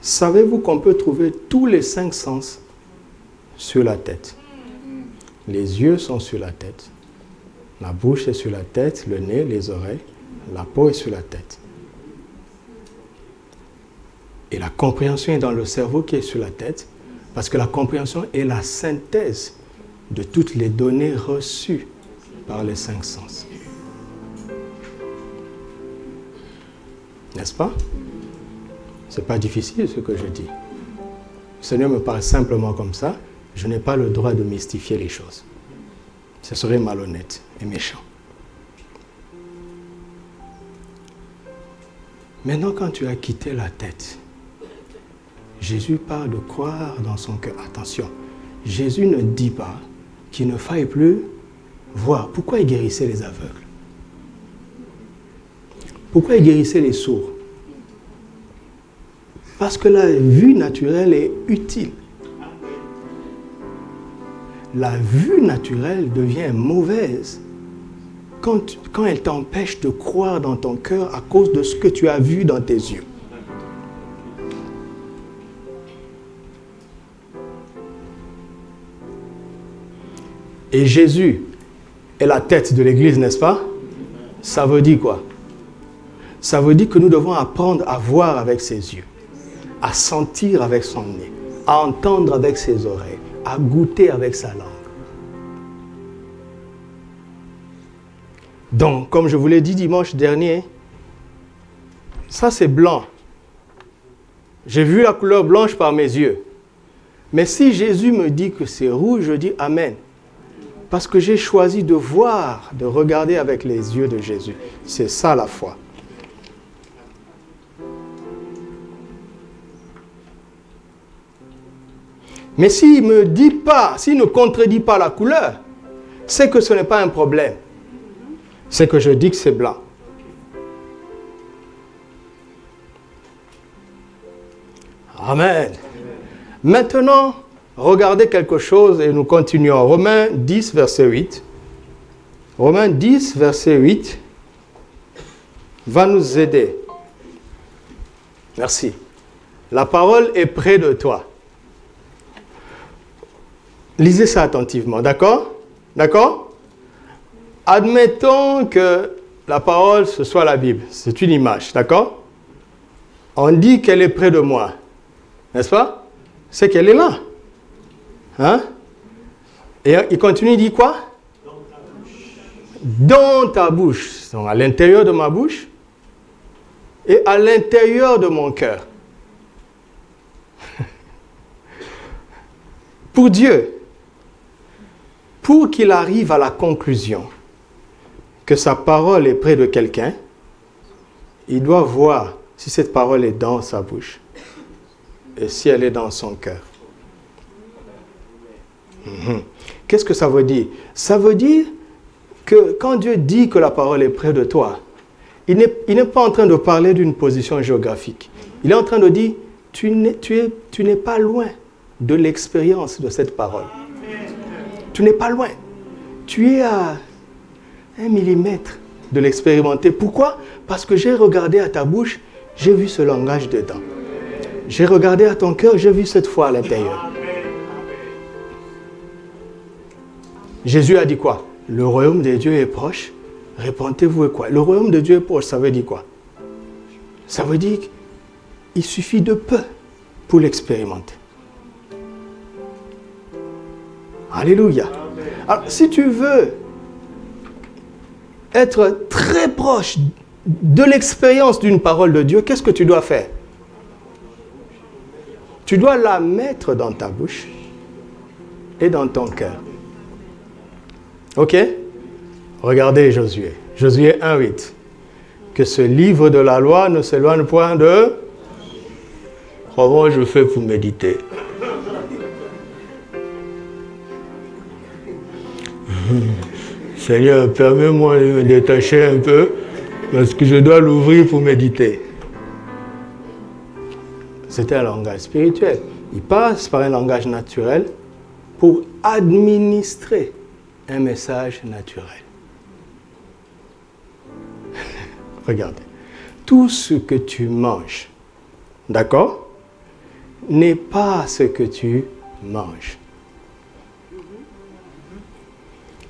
Savez-vous qu'on peut trouver tous les 5 sens sur la tête? Les yeux sont sur la tête. La bouche est sur la tête, le nez, les oreilles, la peau est sur la tête. Et la compréhension est dans le cerveau qui est sur la tête, parce que la compréhension est la synthèse de toutes les données reçues par les 5 sens. N'est-ce pas? Ce n'est pas difficile ce que je dis. Le Seigneur me parle simplement comme ça. Je n'ai pas le droit de mystifier les choses. Ce serait malhonnête et méchant. Maintenant, quand tu as quitté la tête, Jésus parle de croire dans son cœur. Attention, Jésus ne dit pas qu'il ne faille plus voir. Pourquoi il guérissait les aveugles? Pourquoi il guérissait les sourds? Parce que la vue naturelle est utile. La vue naturelle devient mauvaise quand elle t'empêche de croire dans ton cœur à cause de ce que tu as vu dans tes yeux. Et Jésus est la tête de l'Église, n'est-ce pas? Ça veut dire quoi? Ça veut dire que nous devons apprendre à voir avec ses yeux, à sentir avec son nez, à entendre avec ses oreilles, à goûter avec sa langue. Donc, comme je vous l'ai dit dimanche dernier, ça c'est blanc. J'ai vu la couleur blanche par mes yeux. Mais si Jésus me dit que c'est rouge, je dis Amen. Parce que j'ai choisi de voir, de regarder avec les yeux de Jésus. C'est ça la foi. Mais s'il ne me dit pas, s'il ne contredit pas la couleur, c'est que ce n'est pas un problème. C'est que je dis que c'est blanc. Amen. Maintenant, regardez quelque chose et nous continuons. Romains 10, verset 8. Romains 10, verset 8 va nous aider. Merci. La parole est près de toi. Lisez ça attentivement, d'accord? D'accord? Admettons que la parole, ce soit la Bible. C'est une image, d'accord? On dit qu'elle est près de moi. N'est-ce pas? C'est qu'elle est là. Hein? Et il continue, il dit quoi? Dans ta bouche. Donc à l'intérieur de ma bouche et à l'intérieur de mon cœur. Pour Dieu, pour qu'il arrive à la conclusion que sa parole est près de quelqu'un, il doit voir si cette parole est dans sa bouche et si elle est dans son cœur. Qu'est-ce que ça veut dire? Ça veut dire que quand Dieu dit que la parole est près de toi, il n'est pas en train de parler d'une position géographique. Il est en train de dire, tu n'es pas loin de l'expérience de cette parole. Tu n'es pas loin. Tu es à 1 millimètre de l'expérimenter. Pourquoi? Parce que j'ai regardé à ta bouche, j'ai vu ce langage dedans. J'ai regardé à ton cœur, j'ai vu cette foi à l'intérieur. Jésus a dit quoi? Le royaume de Dieu est proche. Répentez-vous et quoi? Le royaume de Dieu est proche, ça veut dire quoi? Ça veut dire qu'il suffit de peu pour l'expérimenter. Alléluia. Alors, si tu veux être très proche de l'expérience d'une parole de Dieu, qu'est-ce que tu dois faire? Tu dois la mettre dans ta bouche et dans ton cœur. Ok? Regardez Josué. Josué 1,8. Que ce livre de la loi ne s'éloigne point de... Comment je fais pour méditer? Seigneur, permets-moi de me détacher un peu parce que je dois l'ouvrir pour méditer. C'était un langage spirituel. Il passe par un langage naturel pour administrer un message naturel. Regardez. Tout ce que tu manges, d'accord, n'est pas ce que tu manges.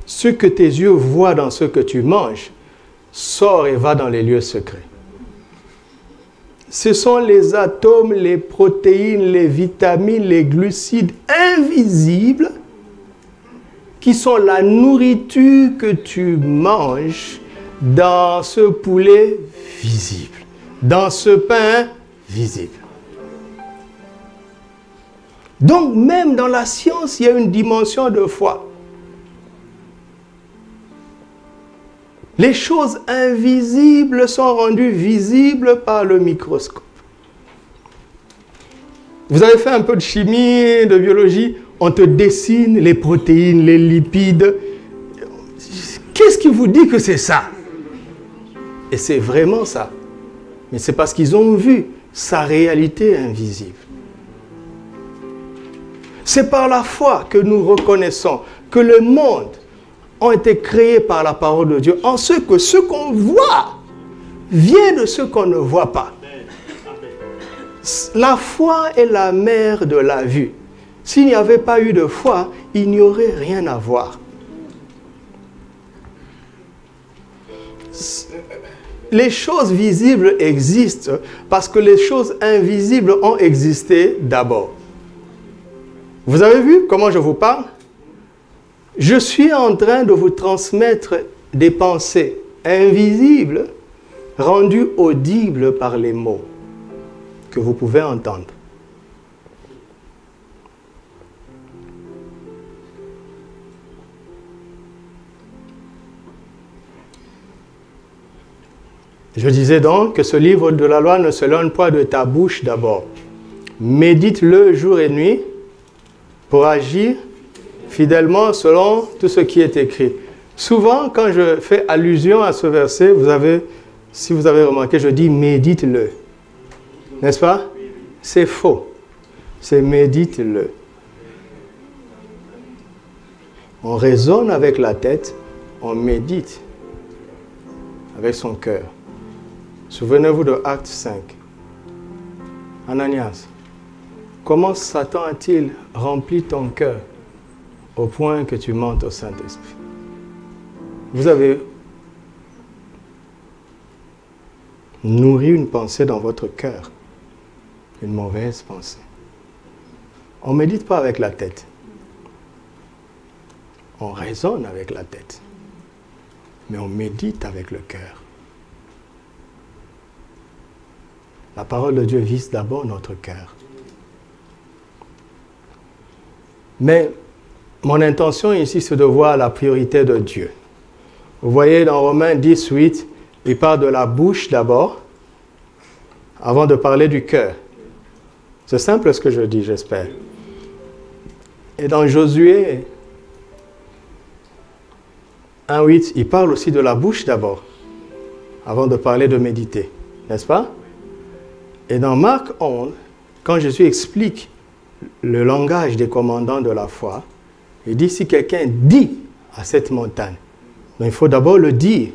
Ce que tes yeux voient dans ce que tu manges sort et va dans les lieux secrets. Ce sont les atomes, les protéines, les vitamines, les glucides invisibles qui sont la nourriture que tu manges dans ce poulet visible, dans ce pain visible. Donc même dans la science, il y a une dimension de foi. Les choses invisibles sont rendues visibles par le microscope. Vous avez fait un peu de chimie, de biologie, on te dessine les protéines, les lipides. Qu'est-ce qui vous dit que c'est ça? Et c'est vraiment ça. Mais c'est parce qu'ils ont vu sa réalité invisible. C'est par la foi que nous reconnaissons que le monde ont été créés par la parole de Dieu, en ce que ce qu'on voit vient de ce qu'on ne voit pas. La foi est la mère de la vue. S'il n'y avait pas eu de foi, il n'y aurait rien à voir. Les choses visibles existent parce que les choses invisibles ont existé d'abord. Vous avez vu comment je vous parle? Je suis en train de vous transmettre des pensées invisibles rendues audibles par les mots que vous pouvez entendre. Je disais donc que ce livre de la loi ne s'éloigne pas de ta bouche d'abord. Médite-le jour et nuit pour agir fidèlement selon tout ce qui est écrit. Souvent, quand je fais allusion à ce verset, si vous avez remarqué, je dis médite-le. N'est-ce pas? C'est faux. C'est médite-le. On raisonne avec la tête, on médite avec son cœur. Souvenez-vous de Acte 5. Ananias, comment Satan a-t-il rempli ton cœur au point que tu mentes au Saint-Esprit? Vous avez nourri une pensée dans votre cœur, une mauvaise pensée. On ne médite pas avec la tête. On raisonne avec la tête. Mais on médite avec le cœur. La parole de Dieu vise d'abord notre cœur. Mais mon intention ici, c'est de voir la priorité de Dieu. Vous voyez dans Romains 10, 8, il parle de la bouche d'abord, avant de parler du cœur. C'est simple ce que je dis, j'espère. Et dans Josué 1, 8, il parle aussi de la bouche d'abord, avant de parler de méditer. N'est-ce pas? Et dans Marc 11, quand Jésus explique le langage des commandants de la foi, il dit si quelqu'un dit à cette montagne, donc il faut d'abord le dire,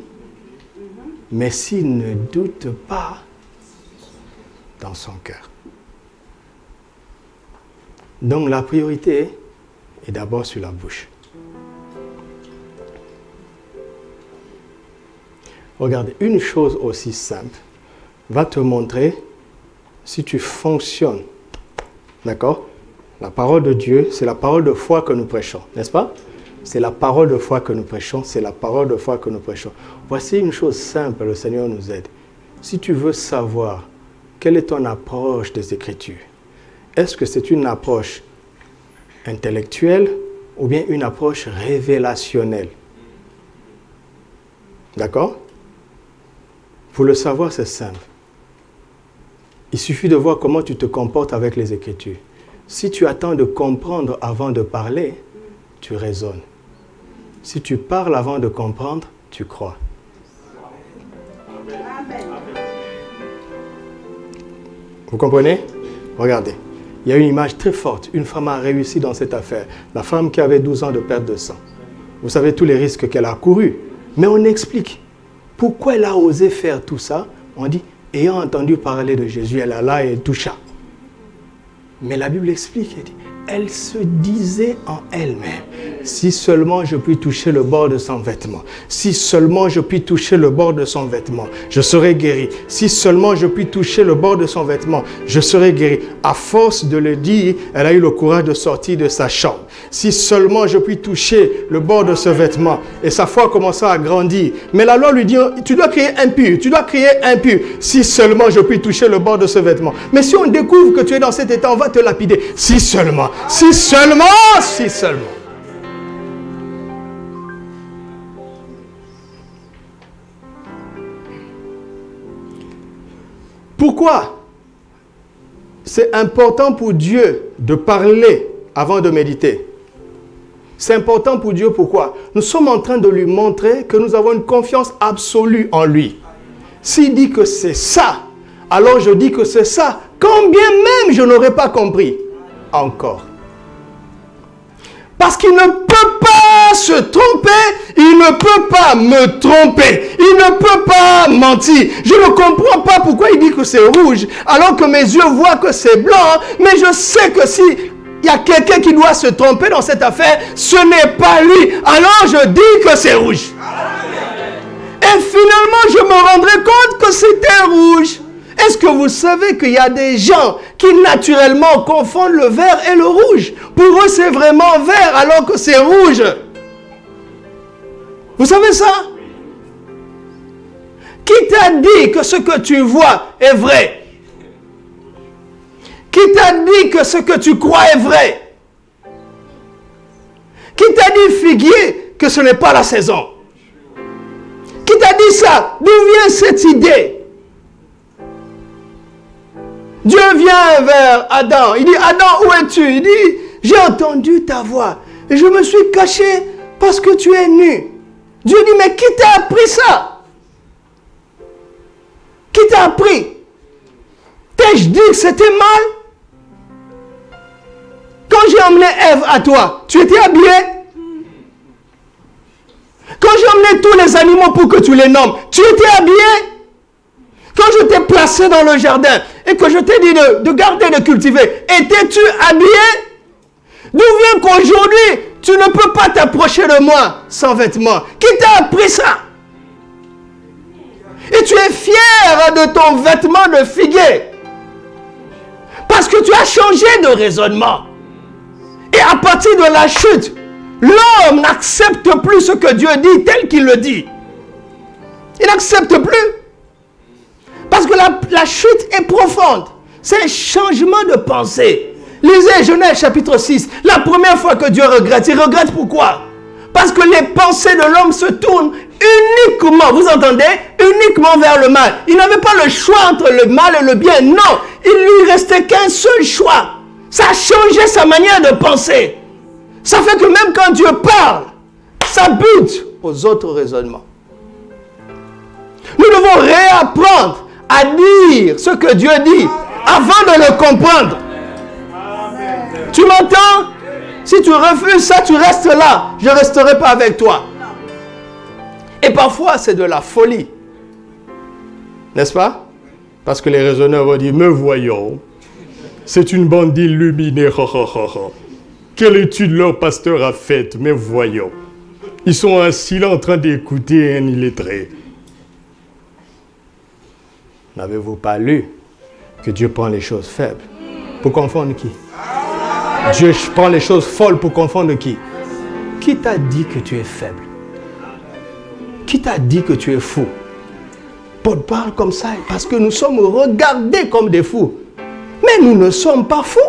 mais s'il ne doute pas dans son cœur. Donc la priorité est d'abord sur la bouche. Regardez, une chose aussi simple va te montrer si tu fonctionnes. D'accord? La parole de Dieu, c'est la parole de foi que nous prêchons, n'est-ce pas? C'est la parole de foi que nous prêchons, c'est la parole de foi que nous prêchons. Voici une chose simple, le Seigneur nous aide. Si tu veux savoir quelle est ton approche des Écritures, est-ce que c'est une approche intellectuelle ou bien une approche révélationnelle? D'accord? Pour le savoir, c'est simple. Il suffit de voir comment tu te comportes avec les Écritures. Si tu attends de comprendre avant de parler, tu raisonnes. Si tu parles avant de comprendre, tu crois. Vous comprenez? Regardez. Il y a une image très forte. Une femme a réussi dans cette affaire. La femme qui avait 12 ans de perte de sang. Vous savez tous les risques qu'elle a courus. Mais on explique. Pourquoi elle a osé faire tout ça? On dit, ayant entendu parler de Jésus, elle alla et toucha. Mais la Bible explique, elle dit, elle se disait en elle-même, si seulement je puis toucher le bord de son vêtement, si seulement je puis toucher le bord de son vêtement, je serai guéri. Si seulement je puis toucher le bord de son vêtement, je serai guéri. À force de le dire, elle a eu le courage de sortir de sa chambre. Si seulement je puis toucher le bord de ce vêtement. Et sa foi commença à grandir. Mais la loi lui dit, tu dois crier impur, tu dois crier impur. Si seulement je puis toucher le bord de ce vêtement. Mais si on découvre que tu es dans cet état, on va te lapider. Si seulement, si seulement, si seulement. Pourquoi c'est important pour Dieu de parler avant de méditer? C'est important pour Dieu, pourquoi? Nous sommes en train de lui montrer que nous avons une confiance absolue en lui. S'il dit que c'est ça, alors je dis que c'est ça, quand bien même je n'aurais pas compris encore. Parce qu'il ne peut pas se tromper, il ne peut pas me tromper, il ne peut pas mentir. Je ne comprends pas pourquoi il dit que c'est rouge, alors que mes yeux voient que c'est blanc, mais je sais que si il y a quelqu'un qui doit se tromper dans cette affaire, ce n'est pas lui. Alors je dis que c'est rouge. Et finalement, je me rendrai compte que c'était rouge. Est-ce que vous savez qu'il y a des gens qui naturellement confondent le vert et le rouge? Pour eux, c'est vraiment vert alors que c'est rouge. Vous savez ça? Qui t'a dit que ce que tu vois est vrai? Qui t'a dit que ce que tu crois est vrai? Qui t'a dit, figuier, que ce n'est pas la saison? Qui t'a dit ça? D'où vient cette idée? Dieu vient vers Adam. Il dit, Adam, où es-tu? Il dit, j'ai entendu ta voix. Et je me suis caché parce que tu es nu. Dieu dit, mais qui t'a appris ça? Qui t'a appris? T'ai-je dit que c'était mal? Quand j'ai emmené Ève à toi, tu étais habillé? Quand j'ai emmené tous les animaux pour que tu les nommes, tu étais habillé? Quand je t'ai placé dans le jardin et que je t'ai dit de garder, de cultiver, étais-tu habillé? D'où vient qu'aujourd'hui, tu ne peux pas t'approcher de moi sans vêtements? Qui t'a appris ça? Et tu es fier de ton vêtement de figuier. Parce que tu as changé de raisonnement. Et à partir de la chute, l'homme n'accepte plus ce que Dieu dit tel qu'il le dit. Il n'accepte plus. Parce que la chute est profonde. C'est un changement de pensée. Lisez Genèse chapitre 6. La première fois que Dieu regrette, il regrette pourquoi? Parce que les pensées de l'homme se tournent uniquement, vous entendez? Uniquement vers le mal. Il n'avait pas le choix entre le mal et le bien. Non, il lui restait qu'un seul choix. Ça a changé sa manière de penser. Ça fait que même quand Dieu parle, ça bute aux autres raisonnements. Nous devons réapprendre à dire ce que Dieu dit avant de le comprendre. Tu m'entends? Si tu refuses ça, tu restes là. Je ne resterai pas avec toi. Et parfois, c'est de la folie. N'est-ce pas? Parce que les raisonneurs vont dire, mais voyons, c'est une bande d'illuminés. Quelle étude leur pasteur a faite? Mais voyons. Ils sont assis là en train d'écouter un illettré. N'avez-vous pas lu que Dieu prend les choses faibles pour confondre qui? Dieu prend les choses folles pour confondre qui? Qui t'a dit que tu es faible? Qui t'a dit que tu es fou? Paul parle comme ça parce que nous sommes regardés comme des fous. Mais nous ne sommes pas fous.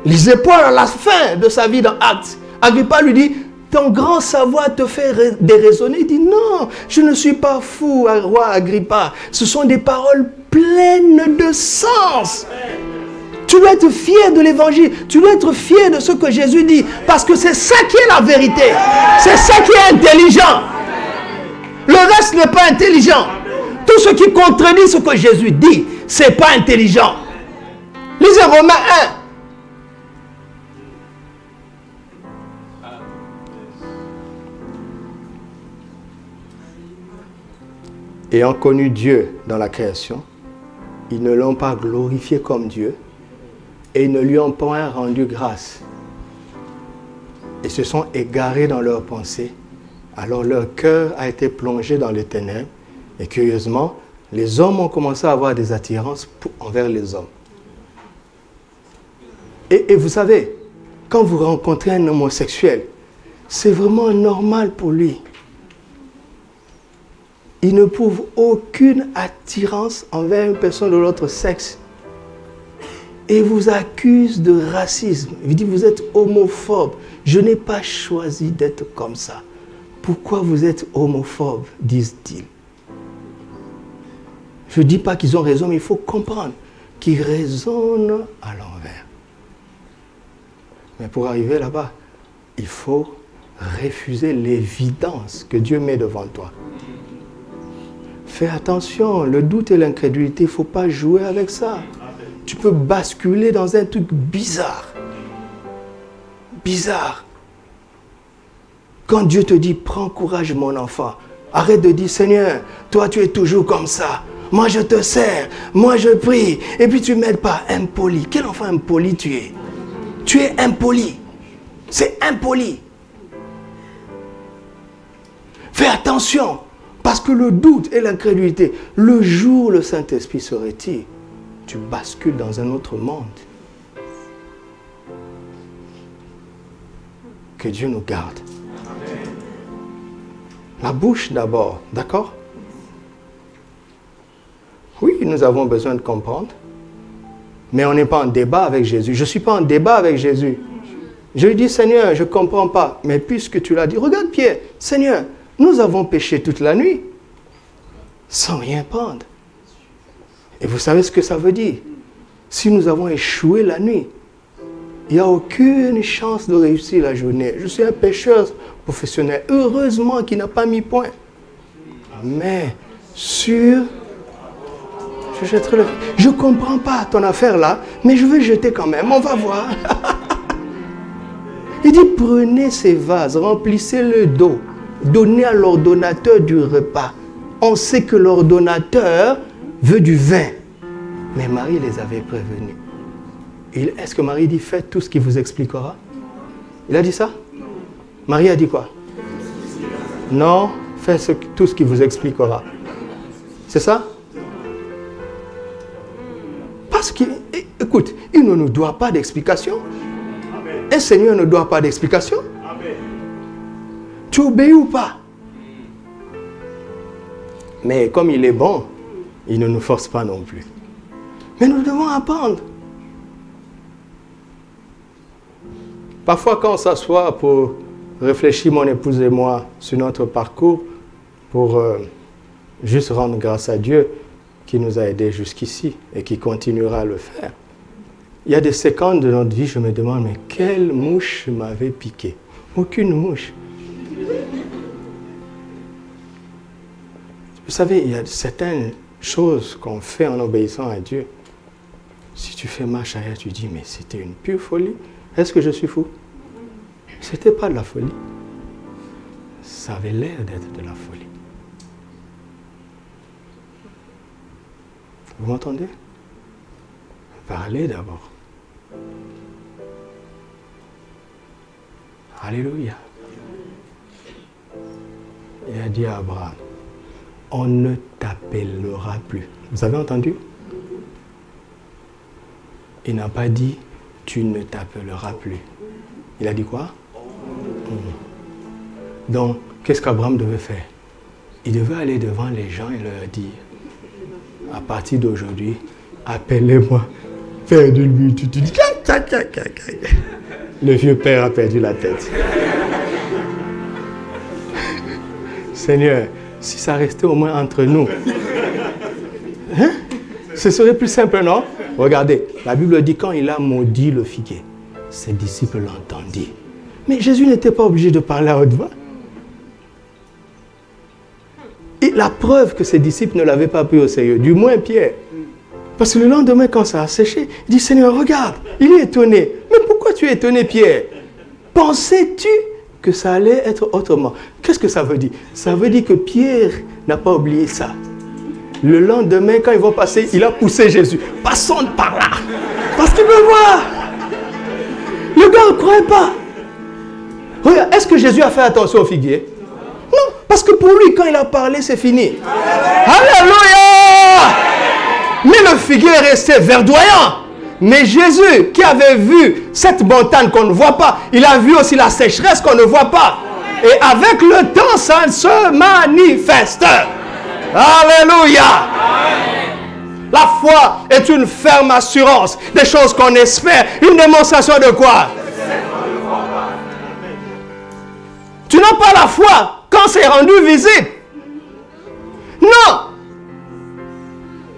Lisez Paul à la fin de sa vie dans Actes. Agrippa lui dit, ton grand savoir te fait déraisonner. Il dit, non, je ne suis pas fou, roi Agrippa. Ce sont des paroles pleines de sens. Tu dois être fier de l'évangile. Tu dois être fier de ce que Jésus dit. Parce que c'est ça qui est la vérité. C'est ça qui est intelligent. Le reste n'est pas intelligent. Tout ce qui contredit ce que Jésus dit, ce n'est pas intelligent. Lisez Romains 1. Ayant connu Dieu dans la création, ils ne l'ont pas glorifié comme Dieu et ils ne lui ont point rendu grâce. Ils se sont égarés dans leurs pensées. Alors leur cœur a été plongé dans les ténèbres. Et curieusement, les hommes ont commencé à avoir des attirances envers les hommes. Et vous savez, quand vous rencontrez un homosexuel, c'est vraiment normal pour lui. Il ne prouve aucune attirance envers une personne de l'autre sexe. Et vous accuse de racisme. Il dit, vous êtes homophobe. Je n'ai pas choisi d'être comme ça. Pourquoi vous êtes homophobe, disent-ils. Je ne dis pas qu'ils ont raison, mais il faut comprendre qu'ils raisonnent à l'envers. Mais pour arriver là-bas, il faut refuser l'évidence que Dieu met devant toi. Fais attention, le doute et l'incrédulité, il ne faut pas jouer avec ça. Tu peux basculer dans un truc bizarre. Bizarre. Quand Dieu te dit, prends courage mon enfant, arrête de dire, Seigneur, toi tu es toujours comme ça. Moi je te sers, moi je prie, et puis tu ne m'aides pas, impoli. Quel enfant impoli tu es? Tu es impoli. C'est impoli. Fais attention, parce que le doute et l'incrédulité, le jour où le Saint-Esprit se retire, tu bascules dans un autre monde. Que Dieu nous garde. La bouche d'abord, d'accord? Oui, nous avons besoin de comprendre. Mais on n'est pas en débat avec Jésus. Je ne suis pas en débat avec Jésus. Je lui dis, Seigneur, je ne comprends pas. Mais puisque tu l'as dit, regarde Pierre, Seigneur, nous avons péché toute la nuit. sans rien prendre. Et vous savez ce que ça veut dire? Si nous avons échoué la nuit, il n'y a aucune chance de réussir la journée. Je suis un pêcheur professionnel. Heureusement qu'il n'a pas mis point. Mais sur... Je ne comprends pas ton affaire là, mais je vais jeter quand même. On va voir. Il dit, prenez ces vases, remplissez le dos, donnez à l'ordonnateur du repas. On sait que l'ordonnateur veut du vin. Mais Marie les avait prévenus. Est-ce que Marie dit, faites tout ce qui vous expliquera? Il a dit ça? Marie a dit quoi? Non, faites tout ce qui vous expliquera. C'est ça? Parce que, écoute, il ne nous doit pas d'explication. Un Seigneur ne doit pas d'explication. Tu obéis ou pas? Mais comme il est bon, il ne nous force pas non plus. Mais nous devons apprendre. Parfois, quand on s'assoit pour réfléchir, mon épouse et moi, sur notre parcours, pour juste rendre grâce à Dieu qui nous a aidés jusqu'ici et qui continuera à le faire. Il y a des séquences de notre vie, je me demande, mais quelle mouche m'avait piqué? Aucune mouche. Vous savez, il y a certaines choses qu'on fait en obéissant à Dieu. Si tu fais marche arrière, tu dis, mais c'était une pure folie. Est-ce que je suis fou? Ce n'était pas de la folie. Ça avait l'air d'être de la folie. Vous m'entendez? Parlez d'abord. Alléluia. Il a dit à Abraham, on ne t'appellera plus. Vous avez entendu? Il n'a pas dit, tu ne t'appelleras plus. Il a dit quoi? Donc, qu'est-ce qu'Abraham devait faire? Il devait aller devant les gens et leur dire, à partir d'aujourd'hui, appelez-moi Père d'une multitude. Le vieux père a perdu la tête. Seigneur, si ça restait au moins entre nous, hein? Ce serait plus simple, non? Regardez, la Bible dit quand il a maudit le figuier, ses disciples l'entendirent. Mais Jésus n'était pas obligé de parler à haute voix. Et la preuve que ses disciples ne l'avaient pas pris au sérieux, du moins Pierre. Parce que le lendemain, quand ça a séché, il dit, Seigneur, regarde, il est étonné. Mais pourquoi tu es étonné, Pierre? Pensais-tu que ça allait être autrement? Qu'est-ce que ça veut dire? Ça veut dire que Pierre n'a pas oublié ça. Le lendemain, quand ils vont passer, il a poussé Jésus. Passons par là. Parce qu'il veut voir. Le gars ne croyait pas. Regarde, est-ce que Jésus a fait attention au figuier? Non, parce que pour lui, quand il a parlé, c'est fini. Alléluia! Mais le figuier est resté verdoyant. Mais Jésus, qui avait vu cette montagne qu'on ne voit pas, il a vu aussi la sécheresse qu'on ne voit pas. Et avec le temps, ça se manifeste. Alléluia! La foi est une ferme assurance des choses qu'on espère. Une démonstration de quoi? Tu n'as pas la foi quand c'est rendu visible. Non!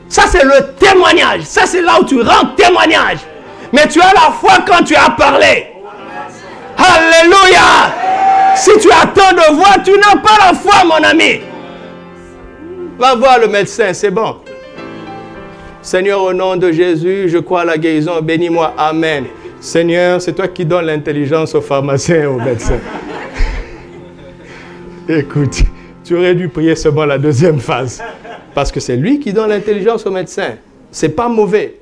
Ça, c'est le témoignage. Ça, c'est là où tu rends témoignage. Mais tu as la foi quand tu as parlé. Alléluia! Si tu attends de voir, tu n'as pas la foi, mon ami. Va voir le médecin, c'est bon. Seigneur, au nom de Jésus, je crois à la guérison. Bénis-moi. Amen. Seigneur, c'est toi qui donnes l'intelligence aux pharmaciens et aux médecins. Écoute, tu aurais dû prier seulement la deuxième phase. Parce que c'est lui qui donne l'intelligence aux médecins. C'est pas mauvais.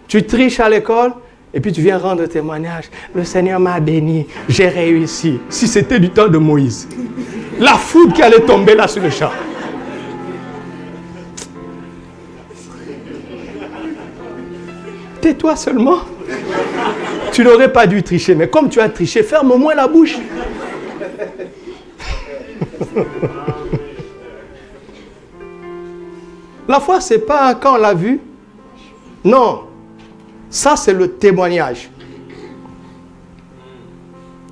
Tu triches à l'école et puis tu viens rendre témoignage. Le Seigneur m'a béni, j'ai réussi. Si c'était du temps de Moïse, la foudre qui allait tomber là sur le champ. Tais-toi seulement. Tu n'aurais pas dû tricher, mais comme tu as triché, ferme au moins la bouche. La foi, ce n'est pas quand on l'a vu. Non. Ça, c'est le témoignage.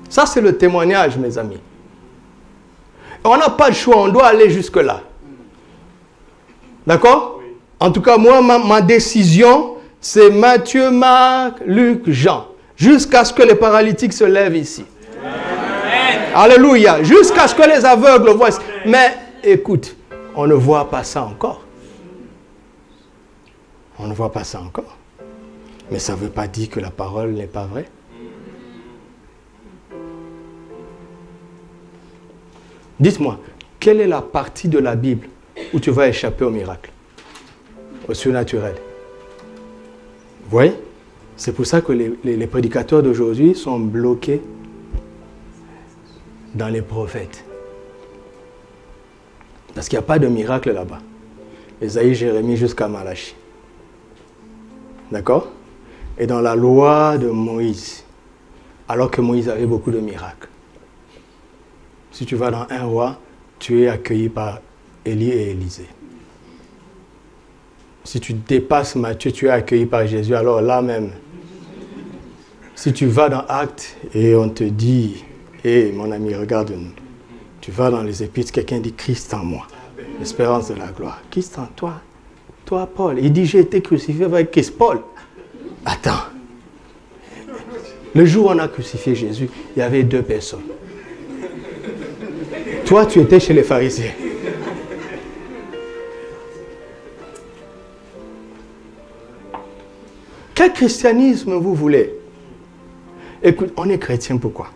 Ça, c'est le témoignage, mes amis. On n'a pas de choix, on doit aller jusque-là. D'accord? En tout cas, moi, ma décision, c'est Matthieu, Marc, Luc, Jean. Jusqu'à ce que les paralytiques se lèvent ici. Amen. Alléluia. Jusqu'à ce que les aveugles voient. Mais écoute, on ne voit pas ça encore. On ne voit pas ça encore. Mais ça ne veut pas dire que la parole n'est pas vraie. Dites-moi, quelle est la partie de la Bible où tu vas échapper au miracle, au surnaturel? Vous voyez? C'est pour ça que les prédicateurs d'aujourd'hui sont bloqués dans les prophètes. Parce qu'il n'y a pas de miracle là-bas. Ésaïe, Jérémie jusqu'à Malachie. D'accord? Et dans la loi de Moïse, alors que Moïse avait beaucoup de miracles. Si tu vas dans un roi, tu es accueilli par Élie et Élisée. Si tu dépasses Matthieu, tu es accueilli par Jésus. Alors là même, si tu vas dans Actes et on te dit, hé mon ami, regarde-nous. Tu vas dans les Épîtres, quelqu'un dit Christ en moi, l'espérance de la gloire. Christ en toi. Toi, Paul. Il dit, j'ai été crucifié avec Christ. Paul, attends. Le jour où on a crucifié Jésus, il y avait 2 personnes. Toi, tu étais chez les pharisiens. Quel christianisme vous voulez? Écoute, on est chrétien pourquoi?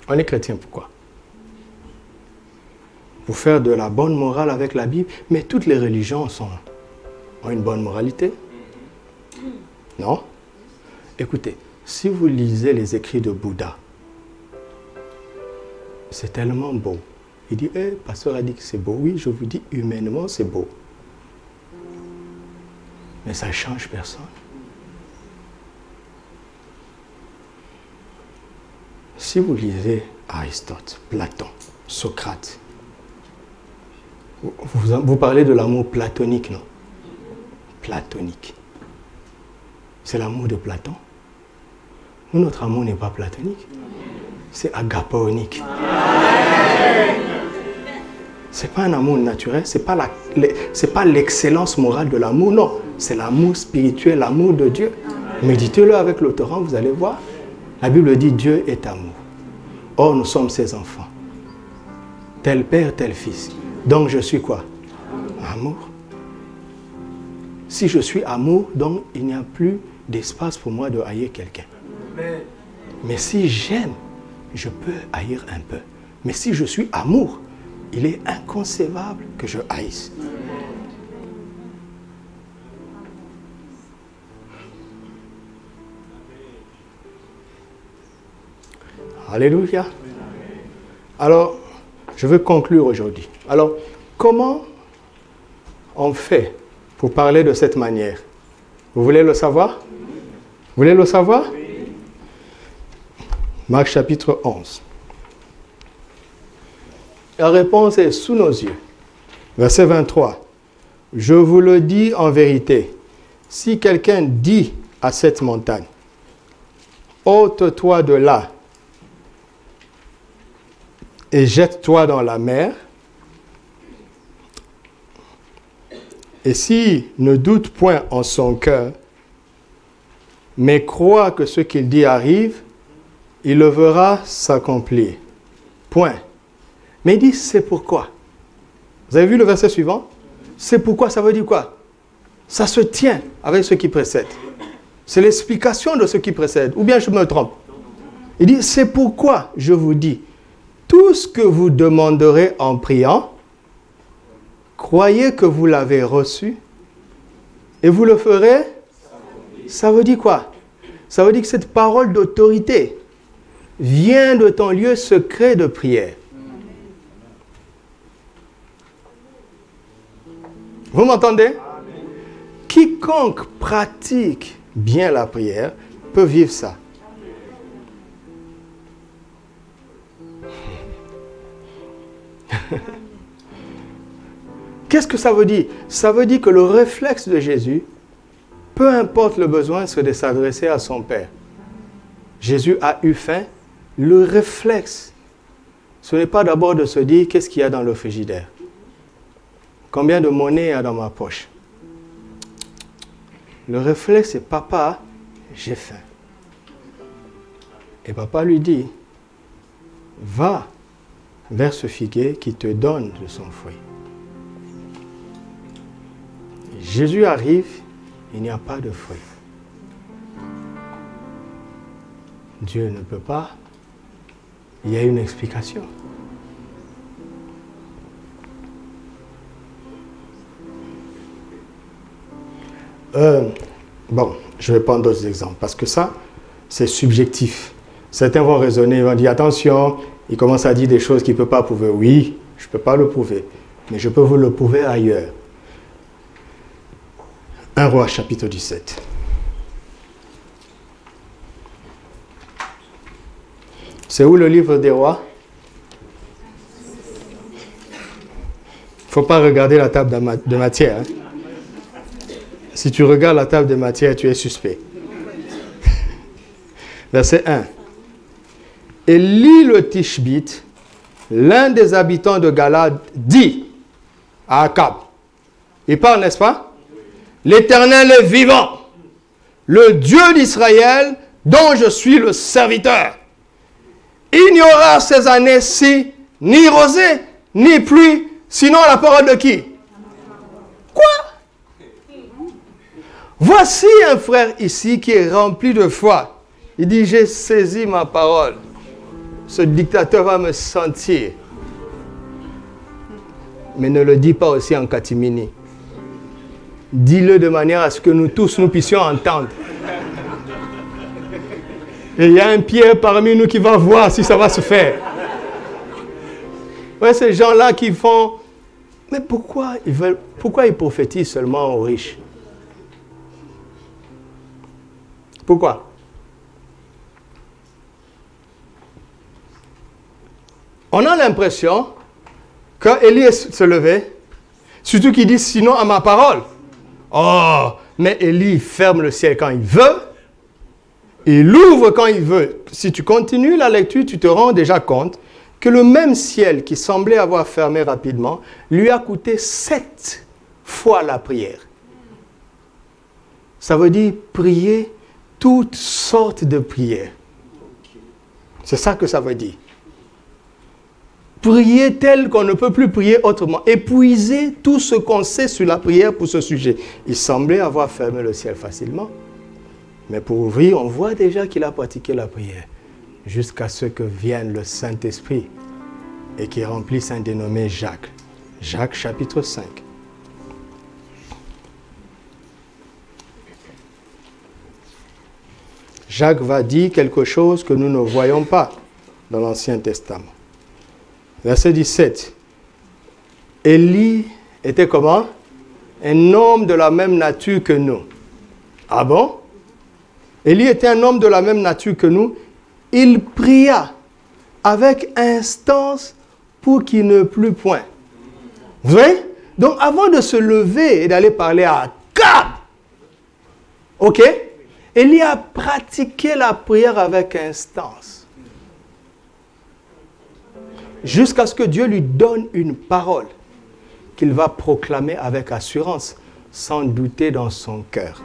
On est chrétien pourquoi? Pour faire de la bonne morale avec la Bible, mais toutes les religions ont une bonne moralité. Non? Écoutez, si vous lisez les écrits de Bouddha, c'est tellement beau. Il dit, le pasteur a dit que c'est beau. Oui, je vous dis, humainement, c'est beau. Mais ça ne change personne. Si vous lisez Aristote, Platon, Socrate, vous parlez de l'amour platonique, non? Platonique. C'est l'amour de Platon. Nous, notre amour n'est pas platonique. C'est agaponique. Ce n'est pas un amour naturel, ce n'est pas l'excellence morale de l'amour, non. C'est l'amour spirituel, l'amour de Dieu. Méditez-le avec le torrent, vous allez voir. La Bible dit Dieu est amour. Or, nous sommes ses enfants. Tel père, tel fils. Donc, je suis quoi? Amour. Si je suis amour, donc il n'y a plus d'espace pour moi de haïr quelqu'un. Mais si j'aime, je peux haïr un peu. Mais si je suis amour, il est inconcevable que je haïsse. Alléluia. Alors, je veux conclure aujourd'hui. Alors, comment on fait pour parler de cette manière? Vous voulez le savoir? Vous voulez le savoir? Marc chapitre 11. La réponse est sous nos yeux. Verset 23. Je vous le dis en vérité, si quelqu'un dit à cette montagne, ôte-toi de là et jette-toi dans la mer, et s'il ne doute point en son cœur, mais croit que ce qu'il dit arrive, il le verra s'accomplir. Point. Mais il dit, c'est pourquoi. Vous avez vu le verset suivant? C'est pourquoi, ça veut dire quoi? Ça se tient avec ce qui précède. C'est l'explication de ce qui précède. Ou bien je me trompe? Il dit, c'est pourquoi je vous dis, tout ce que vous demanderez en priant, croyez que vous l'avez reçu et vous le ferez. Ça veut dire quoi? Ça veut dire que cette parole d'autorité vient de ton lieu secret de prière. Vous m'entendez? Quiconque pratique bien la prière peut vivre ça. Qu'est-ce que ça veut dire? Ça veut dire que le réflexe de Jésus, peu importe le besoin, c'est de s'adresser à son Père. Jésus a eu faim, le réflexe, ce n'est pas d'abord de se dire qu'est-ce qu'il y a dans le frigidaire. Combien de monnaie il y a dans ma poche? Le réflexe c'est papa, j'ai faim. Et papa lui dit, va vers ce figuier qui te donne de son fruit. Jésus arrive, il n'y a pas de fruit. Dieu ne peut pas. Il y a une explication. Bon, je vais prendre d'autres exemples parce que ça, c'est subjectif. Certains vont raisonner, ils vont dire attention, il commence à dire des choses qu'il ne peut pas prouver. Oui, je ne peux pas le prouver, mais je peux vous le prouver ailleurs. 1 Roi chapitre 17. C'est où le livre des rois? Il ne faut pas regarder la table de matière. Hein? Si tu regardes la table de matière, tu es suspect. Verset 1. Élie le Tishbite, l'un des habitants de Galade, dit à Akab, il parle, n'est-ce pas? L'Éternel est vivant, le Dieu d'Israël dont je suis le serviteur. Il n'y aura ces années-ci ni rosée, ni pluie, sinon la parole de qui? Quoi? Voici un frère ici qui est rempli de foi. Il dit, j'ai saisi ma parole. Ce dictateur va me sentir. Mais ne le dis pas aussi en catimini. Dis-le de manière à ce que nous tous, nous puissions entendre. Et il y a un Pierre parmi nous qui va voir si ça va se faire. Ouais, ces gens-là qui font... Mais pourquoi ils prophétisent seulement aux riches? Pourquoi? On a l'impression que Élie se levait, surtout qu'il dit sinon à ma parole. Oh, mais Élie ferme le ciel quand il veut, il l'ouvre quand il veut. Si tu continues la lecture, tu te rends déjà compte que le même ciel qui semblait avoir fermé rapidement lui a coûté 7 fois la prière. Ça veut dire prier toutes sortes de prières. C'est ça que ça veut dire. Prier tel qu'on ne peut plus prier autrement. Épuiser tout ce qu'on sait sur la prière pour ce sujet. Il semblait avoir fermé le ciel facilement. Mais pour ouvrir, on voit déjà qu'il a pratiqué la prière. Jusqu'à ce que vienne le Saint-Esprit et qui remplisse un dénommé Jacques. Jacques chapitre 5. Jacques va dire quelque chose que nous ne voyons pas dans l'Ancien Testament. Verset 17. Élie était comment? Un homme de la même nature que nous. Ah bon? Élie était un homme de la même nature que nous. Il pria avec instance pour qu'il ne plût point. Vous voyez? Donc avant de se lever et d'aller parler à Akab, ok? Élie a pratiqué la prière avec instance. Jusqu'à ce que Dieu lui donne une parole qu'il va proclamer avec assurance, sans douter dans son cœur.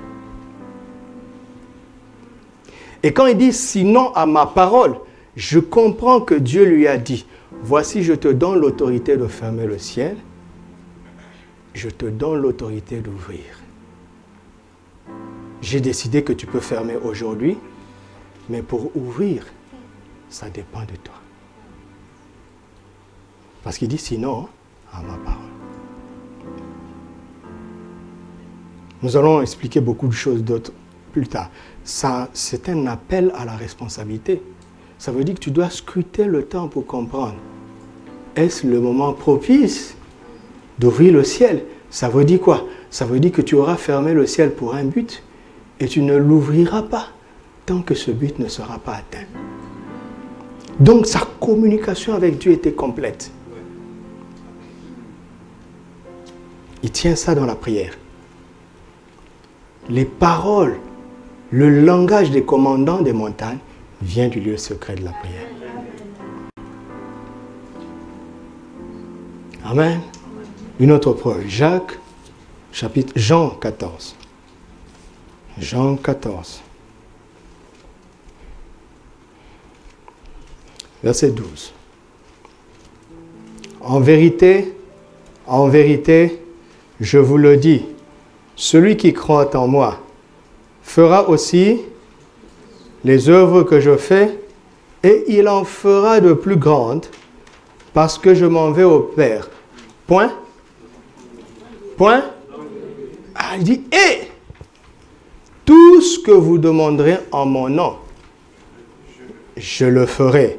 Et quand il dit « sinon à ma parole », je comprends que Dieu lui a dit « voici, je te donne l'autorité de fermer le ciel, je te donne l'autorité d'ouvrir. J'ai décidé que tu peux fermer aujourd'hui, mais pour ouvrir, ça dépend de toi. » Parce qu'il dit sinon à ma parole. Nous allons expliquer beaucoup de choses d'autres plus tard. Ça, c'est un appel à la responsabilité. Ça veut dire que tu dois scruter le temps pour comprendre. Est-ce le moment propice d'ouvrir le ciel? Ça veut dire quoi? Ça veut dire que tu auras fermé le ciel pour un but et tu ne l'ouvriras pas tant que ce but ne sera pas atteint. Donc sa communication avec Dieu était complète. Il tient ça dans la prière. Les paroles, le langage des commandants des montagnes vient du lieu secret de la prière. Amen. Une autre preuve, Jean 14. Jean 14. Verset 12. En vérité, je vous le dis, celui qui croit en moi fera aussi les œuvres que je fais, et il en fera de plus grandes, parce que je m'en vais au Père. Point. Ah, il dit, et tout ce que vous demanderez en mon nom, je le ferai,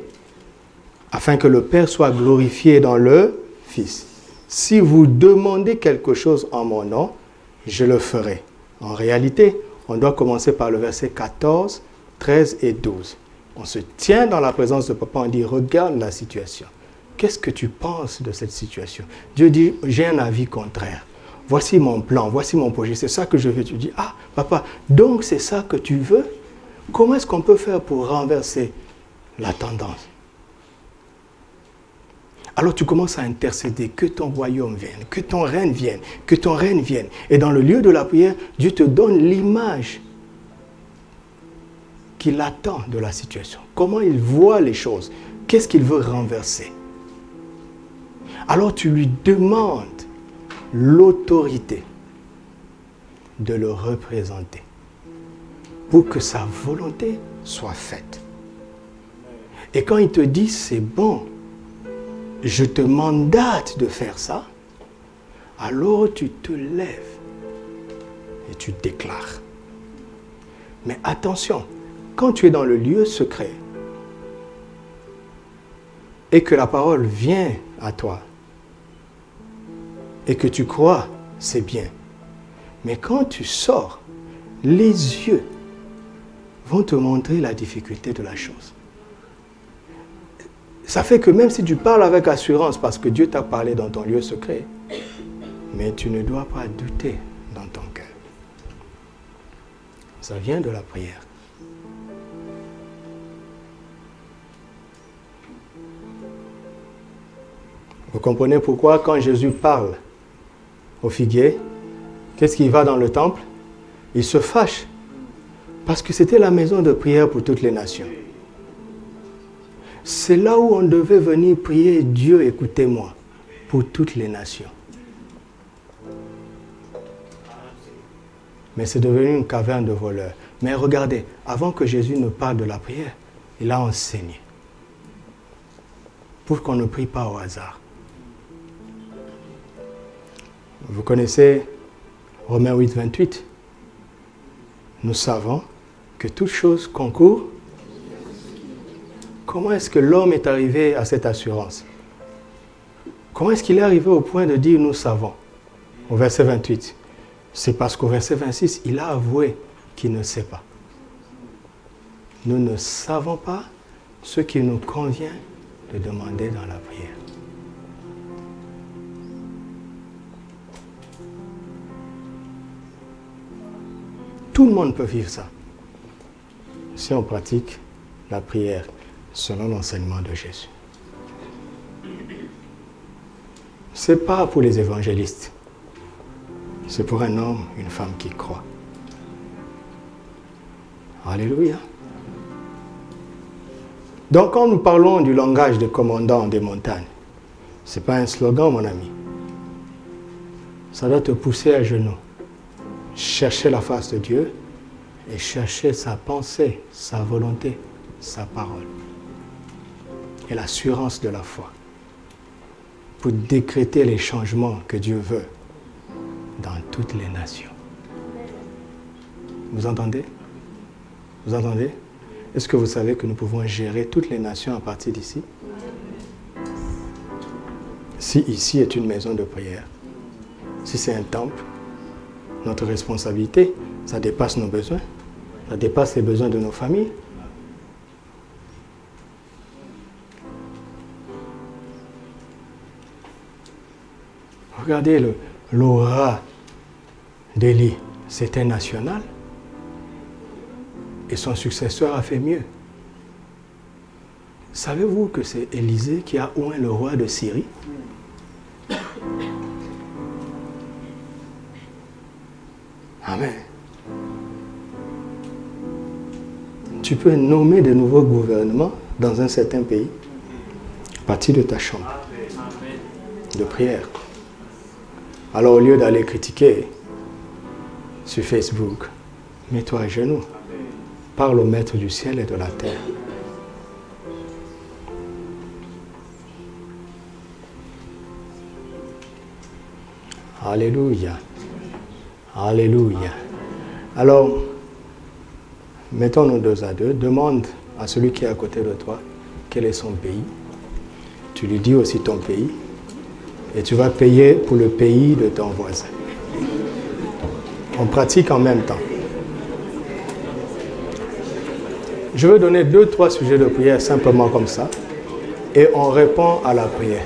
afin que le Père soit glorifié dans le Fils. Si vous demandez quelque chose en mon nom, je le ferai. En réalité, on doit commencer par le verset 14, 13 et 12. On se tient dans la présence de Papa, on dit, regarde la situation. Qu'est-ce que tu penses de cette situation? Dieu dit, j'ai un avis contraire. Voici mon plan, voici mon projet, c'est ça que je veux. Tu dis, ah, Papa, donc c'est ça que tu veux? Comment est-ce qu'on peut faire pour renverser la tendance? Alors tu commences à intercéder, que ton royaume vienne, que ton règne vienne, que ton règne vienne. Et dans le lieu de la prière, Dieu te donne l'image qu'il attend de la situation. Comment il voit les choses, qu'est-ce qu'il veut renverser. Alors tu lui demandes l'autorité de le représenter pour que sa volonté soit faite. Et quand il te dit, c'est bon, je te mandate de faire ça, alors tu te lèves et tu déclares. Mais attention, quand tu es dans le lieu secret et que la parole vient à toi et que tu crois, c'est bien. Mais quand tu sors, les yeux vont te montrer la difficulté de la chose. Ça fait que même si tu parles avec assurance parce que Dieu t'a parlé dans ton lieu secret, mais tu ne dois pas douter dans ton cœur. Ça vient de la prière. Vous comprenez pourquoi quand Jésus parle au figuier, qu'est-ce qu'il va dans le temple? Il se fâche parce que c'était la maison de prière pour toutes les nations. C'est là où on devait venir prier Dieu, écoutez-moi, pour toutes les nations. Mais c'est devenu une caverne de voleurs. Mais regardez, avant que Jésus ne parle de la prière, il a enseigné. Pour qu'on ne prie pas au hasard. Vous connaissez Romains 8, 28. Nous savons que toute chose concourt. Comment est-ce que l'homme est arrivé à cette assurance? Comment est-ce qu'il est arrivé au point de dire « nous savons » au verset 28? C'est parce qu'au verset 26, il a avoué qu'il ne sait pas. Nous ne savons pas ce qu'il nous convient de demander dans la prière. Tout le monde peut vivre ça. Si on pratique la prière selon l'enseignement de Jésus. Ce n'est pas pour les évangélistes. C'est pour un homme, une femme qui croit. Alléluia. Donc quand nous parlons du langage des commandants des montagnes, ce n'est pas un slogan, mon ami. Ça doit te pousser à genoux. Chercher la face de Dieu et chercher sa pensée, sa volonté, sa parole. Et l'assurance de la foi. Pour décréter les changements que Dieu veut dans toutes les nations. Vous entendez? Vous entendez? Est-ce que vous savez que nous pouvons gérer toutes les nations à partir d'ici? Si ici est une maison de prière, si c'est un temple, notre responsabilité, ça dépasse nos besoins, ça dépasse les besoins de nos familles. Regardez l'aura d'Élie, c'était national. Et son successeur a fait mieux. Savez-vous que c'est Élisée qui a oint le roi de Syrie? Amen. Tu peux nommer de nouveaux gouvernements dans un certain pays à partir de ta chambre de prière. Alors au lieu d'aller critiquer sur Facebook, mets-toi à genoux. Parle au Maître du ciel et de la terre. Alléluia. Alléluia. Alors, mettons-nous deux à deux. Demande à celui qui est à côté de toi quel est son pays. Tu lui dis aussi ton pays. Et tu vas payer pour le pays de ton voisin. On pratique en même temps. Je veux donner 2-3 sujets de prière simplement comme ça. Et on répond à la prière.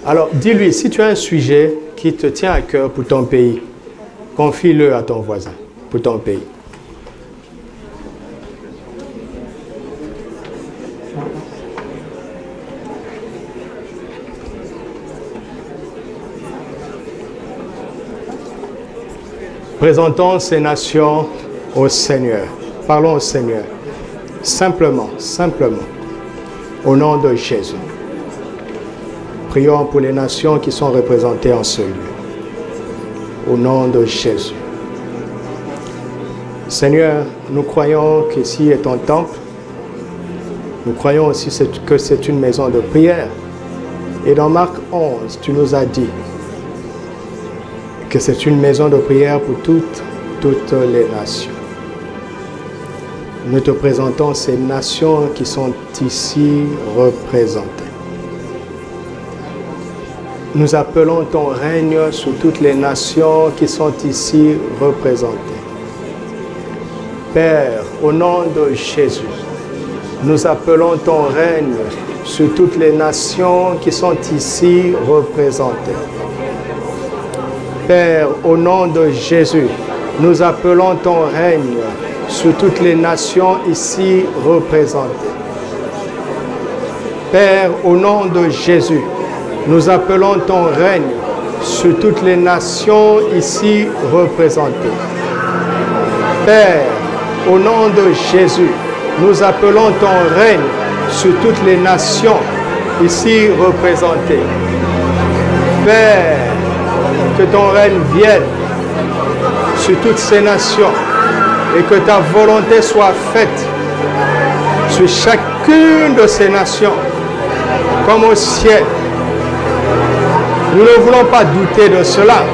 Alors, dis-lui, si tu as un sujet qui te tient à cœur pour ton pays, confie-le à ton voisin, pour ton pays. Présentons ces nations au Seigneur. Parlons au Seigneur. Simplement, simplement. Au nom de Jésus. Prions pour les nations qui sont représentées en ce lieu. Au nom de Jésus. Seigneur, nous croyons qu'ici est ton temple. Nous croyons aussi que c'est une maison de prière. Et dans Marc 11, tu nous as dit que c'est une maison de prière pour toutes les nations. Nous te présentons ces nations qui sont ici représentées. Nous appelons ton règne sur toutes les nations qui sont ici représentées. Père, au nom de Jésus, nous appelons ton règne sur toutes les nations qui sont ici représentées. Père, au nom de Jésus, nous appelons ton règne sur toutes les nations ici représentées. Père, au nom de Jésus, nous appelons ton règne sur toutes les nations ici représentées. Père, au nom de Jésus, nous appelons ton règne sur toutes les nations ici représentées. Père, que ton règne vienne sur toutes ces nations et que ta volonté soit faite sur chacune de ces nations comme au ciel. Nous ne voulons pas douter de cela.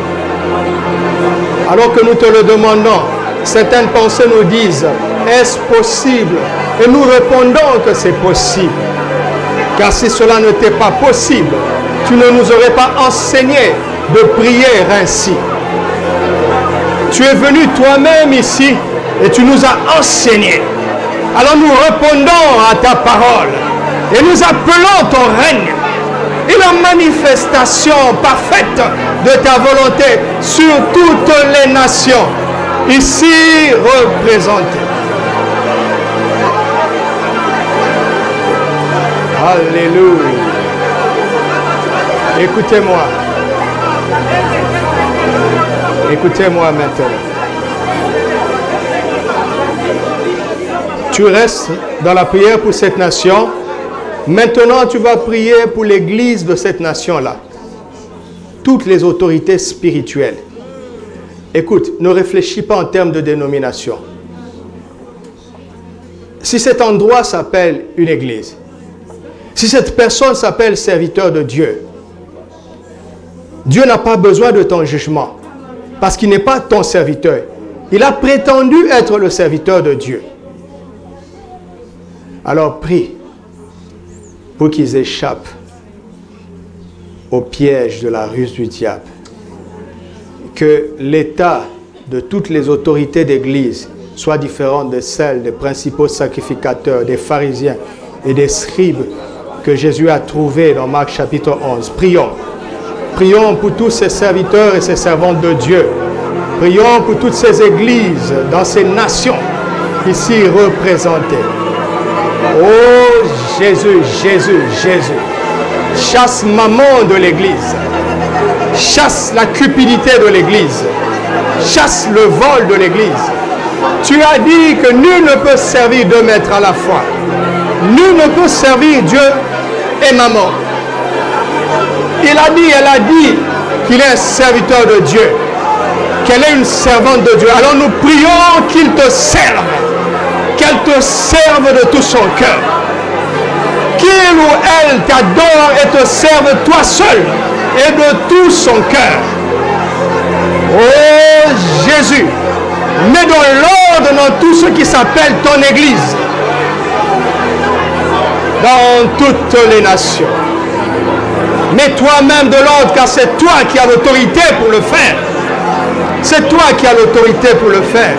Alors que nous te le demandons, certaines pensées nous disent, est-ce possible? Et nous répondons que c'est possible. Car si cela n'était pas possible, tu ne nous aurais pas enseigné de prier ainsi. Tu es venu toi-même ici et tu nous as enseigné. Alors nous répondons à ta parole et nous appelons ton règne et la manifestation parfaite de ta volonté sur toutes les nations ici représentées. Alléluia. Écoutez-moi. Écoutez-moi maintenant. Tu restes dans la prière pour cette nation. Maintenant, tu vas prier pour l'église de cette nation-là. Toutes les autorités spirituelles. Écoute, ne réfléchis pas en termes de dénomination. Si cet endroit s'appelle une église, si cette personne s'appelle serviteur de Dieu, Dieu n'a pas besoin de ton jugement parce qu'il n'est pas ton serviteur. Il a prétendu être le serviteur de Dieu. Alors prie pour qu'ils échappent au piège de la ruse du diable. Que l'état de toutes les autorités d'église soit différent de celle des principaux sacrificateurs, des pharisiens et des scribes que Jésus a trouvés dans Marc chapitre 11. Prions. Prions pour tous ces serviteurs et ces servantes de Dieu. Prions pour toutes ces églises dans ces nations ici représentées. Oh Jésus, Jésus, Jésus. Chasse maman de l'église. Chasse la cupidité de l'église. Chasse le vol de l'église. Tu as dit que nul ne peut servir deux maîtres à la fois. Nul ne peut servir Dieu et maman. Elle a dit qu'il est un serviteur de Dieu, qu'elle est une servante de Dieu. Alors nous prions qu'il te serve, qu'elle te serve de tout son cœur. Qu'il ou elle t'adore et te serve toi seul et de tout son cœur. Oh Jésus, mets dans l'ordre dans tout ce qui s'appelle ton église, dans toutes les nations. Mets toi-même de l'ordre, car c'est toi qui as l'autorité pour le faire. C'est toi qui as l'autorité pour le faire.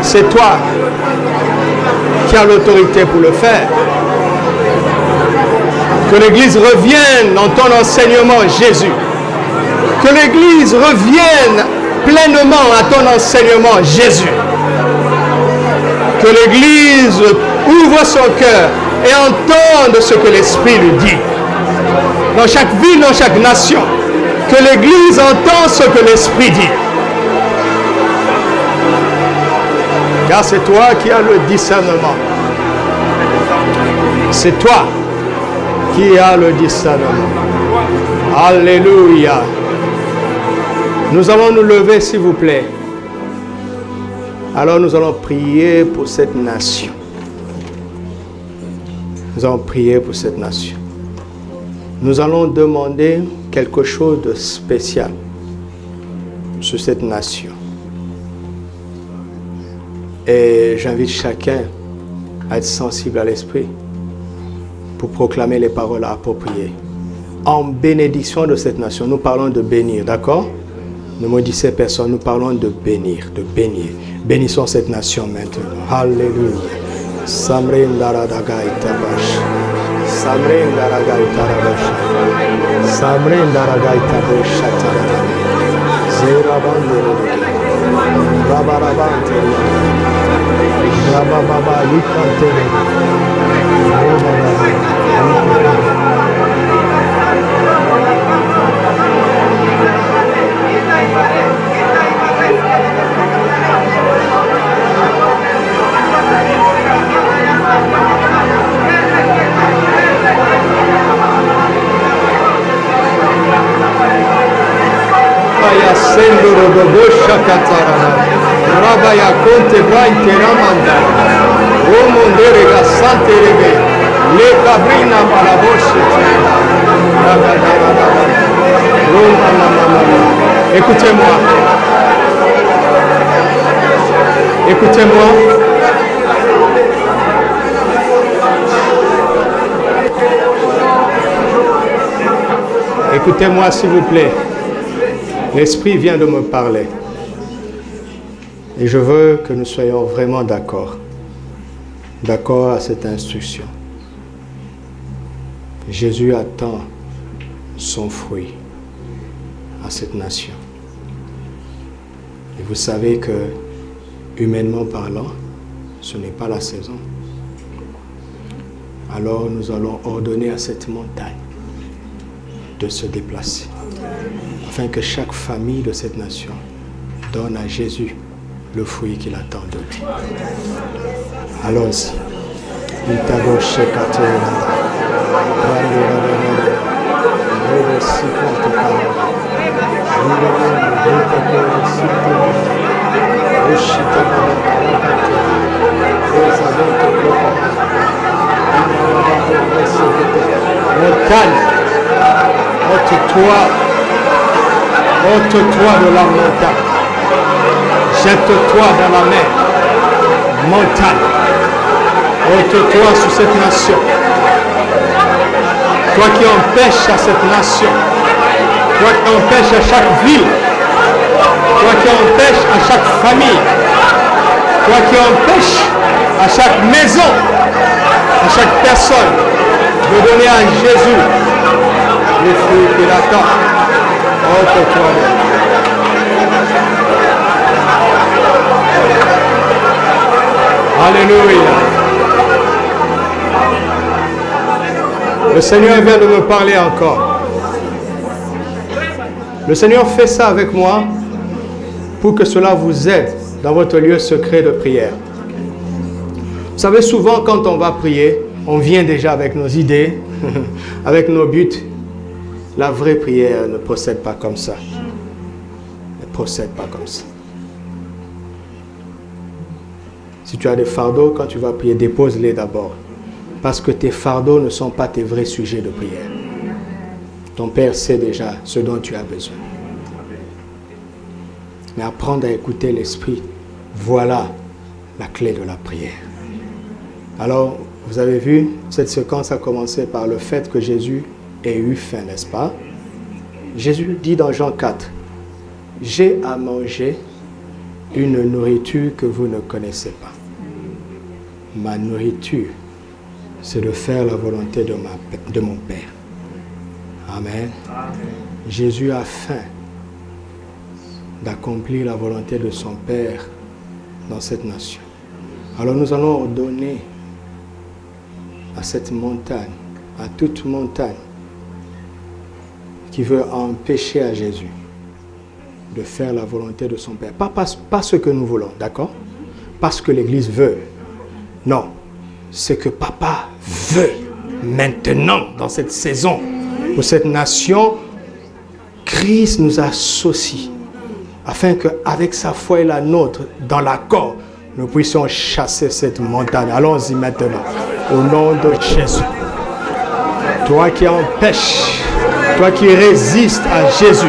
C'est toi qui as l'autorité pour le faire. Que l'Église revienne dans ton enseignement, Jésus. Que l'Église revienne pleinement à ton enseignement, Jésus. Que l'Église ouvre son cœur et entende ce que l'Esprit lui dit. Dans chaque ville, dans chaque nation, que l'Église entende ce que l'Esprit dit. Car c'est toi qui as le discernement. C'est toi qui as le discernement. Alléluia. Nous allons nous lever, s'il vous plaît. Alors nous allons prier pour cette nation. Nous allons prier pour cette nation. Nous allons demander quelque chose de spécial sur cette nation. Et j'invite chacun à être sensible à l'esprit pour proclamer les paroles appropriées. En bénédiction de cette nation, nous parlons de bénir, d'accord? Ne maudissez personne, nous parlons de bénir, de bénir. Bénissons cette nation maintenant. Alléluia. Samrin daradagai tabash. Samrin daragai tarabash. Samrin daragai tabash. Zerabande. Rabarabante. Rabababa yikante. Rabaya sendoro dobosha katarana. Rabaya konte baite ramanda. Romondere gasante rebe. Le cabrina balaboshe. Écoutez-moi. Écoutez-moi. Écoutez-moi s'il vous plaît. L'Esprit vient de me parler. Et je veux que nous soyons vraiment d'accord. D'accord à cette instruction. Jésus attend son fruit à cette nation. Et vous savez que, humainement parlant, ce n'est pas la saison. Alors nous allons ordonner à cette montagne de se déplacer, afin que chaque famille de cette nation donne à Jésus le fruit qu'il attend de lui. Allons-y. Montagne, ôte-toi de la montagne, jette-toi dans la mer. Montagne, ôte-toi sur cette nation. Toi qui empêches à cette nation, toi qui empêches à chaque ville, toi qui empêches à chaque famille, toi qui empêches à chaque maison, à chaque personne de donner à Jésus les fruits qu'il attend. Ôte-toi. Alléluia. Le Seigneur vient de me parler encore. Le Seigneur fait ça avec moi pour que cela vous aide dans votre lieu secret de prière. Vous savez, souvent quand on va prier, on vient déjà avec nos idées, avec nos buts. La vraie prière ne procède pas comme ça. Ne procède pas comme ça. Si tu as des fardeaux, quand tu vas prier, dépose-les d'abord. Parce que tes fardeaux ne sont pas tes vrais sujets de prière. Ton Père sait déjà ce dont tu as besoin. Mais apprendre à écouter l'Esprit, voilà la clé de la prière. Alors, vous avez vu, cette séquence a commencé par le fait que Jésus ait eu faim, n'est-ce pas? Jésus dit dans Jean 4, « J'ai à manger une nourriture que vous ne connaissez pas. Ma nourriture, c'est de faire la volonté de mon Père. » Amen. Amen. Jésus a faim d'accomplir la volonté de son Père dans cette nation. Alors nous allons ordonner à cette montagne, à toute montagne qui veut empêcher à Jésus de faire la volonté de son Père. Pas ce que nous voulons, d'accord? Pas ce que l'Église veut. Non, ce que Papa veut maintenant, dans cette saison, pour cette nation. Christ nous associe afin qu'avec sa foi et la nôtre, dans l'accord, nous puissions chasser cette montagne. Allons-y maintenant, au nom de Jésus. Toi qui empêches, toi qui résistes à Jésus,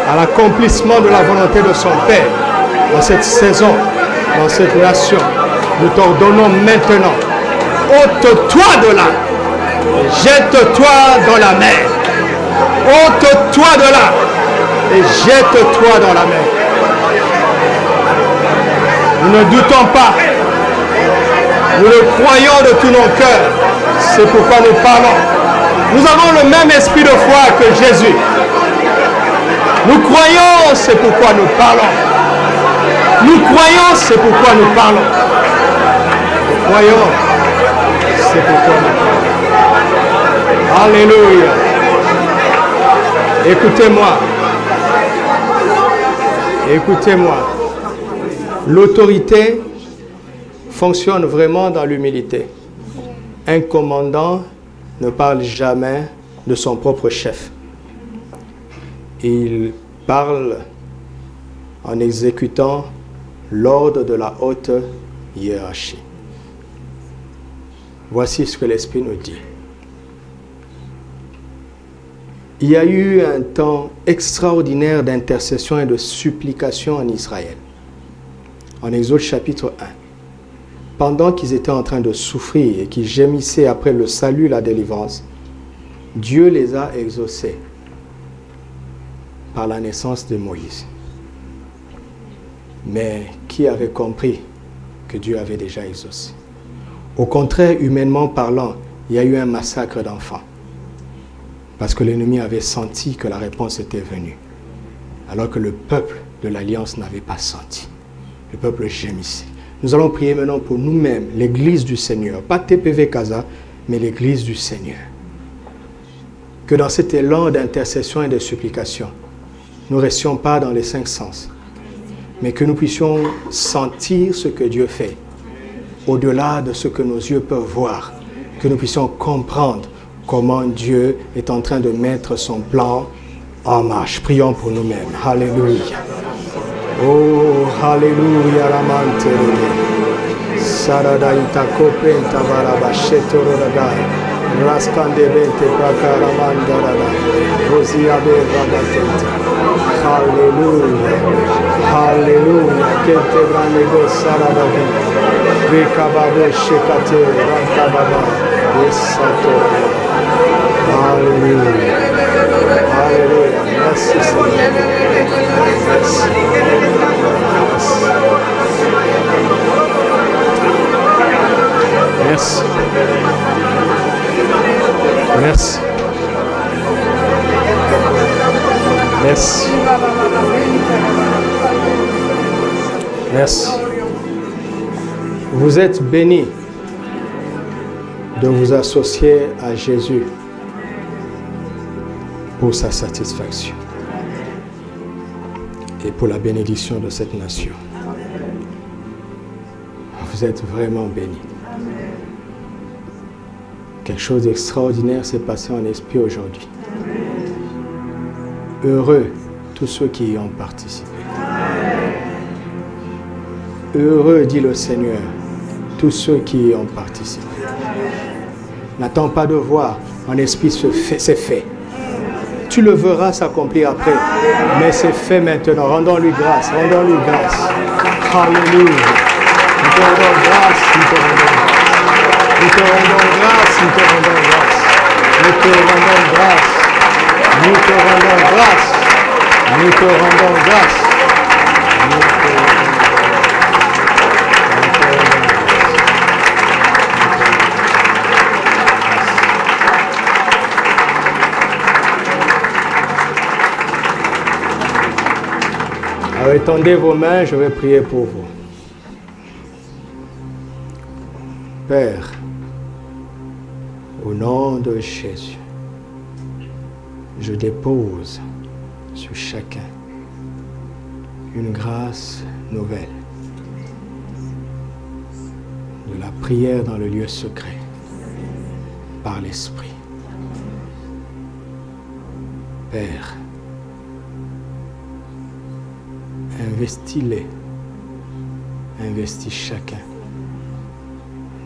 à l'accomplissement de la volonté de son Père, dans cette saison, dans cette nation, nous t'ordonnons maintenant, ôte-toi de là, jette-toi dans la mer, ôte-toi de là, et jette-toi dans la mer. Nous ne doutons pas, nous le croyons de tous nos cœurs, c'est pourquoi nous parlons. Nous avons le même esprit de foi que Jésus. Nous croyons, c'est pourquoi nous parlons. Nous croyons, c'est pourquoi nous parlons. Nous croyons, c'est pourquoi nous parlons. Alléluia. Écoutez-moi. Écoutez-moi. L'autorité fonctionne vraiment dans l'humilité. Un commandant ne parle jamais de son propre chef. Il parle en exécutant l'ordre de la haute hiérarchie. Voici ce que l'Esprit nous dit. Il y a eu un temps extraordinaire d'intercession et de supplication en Israël. En Exode chapitre 1. Pendant qu'ils étaient en train de souffrir et qu'ils gémissaient après le salut et la délivrance, Dieu les a exaucés par la naissance de Moïse. Mais qui avait compris que Dieu avait déjà exaucé? Au contraire, humainement parlant, il y a eu un massacre d'enfants. Parce que l'ennemi avait senti que la réponse était venue. Alors que le peuple de l'Alliance n'avait pas senti. Le peuple gémissait. Nous allons prier maintenant pour nous-mêmes, l'Église du Seigneur. Pas TPV Casa, mais l'Église du Seigneur. Que dans cet élan d'intercession et de supplication, nous ne restions pas dans les 5 sens, mais que nous puissions sentir ce que Dieu fait, au-delà de ce que nos yeux peuvent voir, que nous puissions comprendre comment Dieu est en train de mettre son plan en marche. Prions pour nous-mêmes. Alléluia. Oh, Alléluia, la mantelede. Sarada itakopenta barabashetororadai. Raskande bente prakaramandarada. Rosiabe ragatente. Alléluia. Alléluia. Kente branego saradade. Rekababo shekate rakababa. Esatorada. Alléluia. Alléluia. Merci Seigneur. Merci. Merci. Merci. Merci. Merci. Vous êtes bénis de vous associer à Jésus pour sa satisfaction et pour la bénédiction de cette nation. Vous êtes vraiment bénis. Quelque chose d'extraordinaire s'est passé en esprit aujourd'hui. Heureux tous ceux qui y ont participé. Heureux, dit le Seigneur, tous ceux qui y ont participé. N'attends pas de voir, en esprit c'est fait. Tu le verras s'accomplir après, mais c'est fait maintenant. Rendons-lui grâce, rendons-lui grâce. Alléluia. Nous te rendons grâce, nous te rendons grâce. Nous te rendons grâce, nous te rendons grâce. Nous te rendons grâce. Nous te rendons grâce. Nous te rendons grâce. Alors, étendez vos mains, je vais prier pour vous. Père, au nom de Jésus, je dépose sur chacun une grâce nouvelle de la prière dans le lieu secret par l'Esprit. Père, investis-les, investis chacun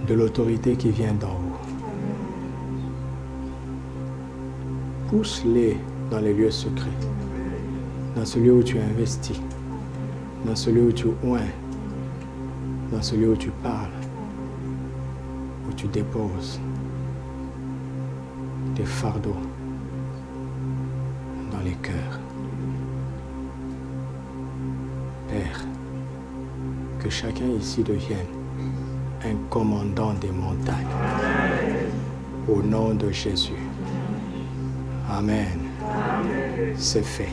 de l'autorité qui vient d'en haut. Pousse-les dans les lieux secrets, dans celui où tu investis, dans celui où tu oins, dans celui où tu parles, où tu déposes tes fardeaux dans les cœurs. Père, que chacun ici devienne un commandant des montagnes. Au nom de Jésus. Amen. C'est fait.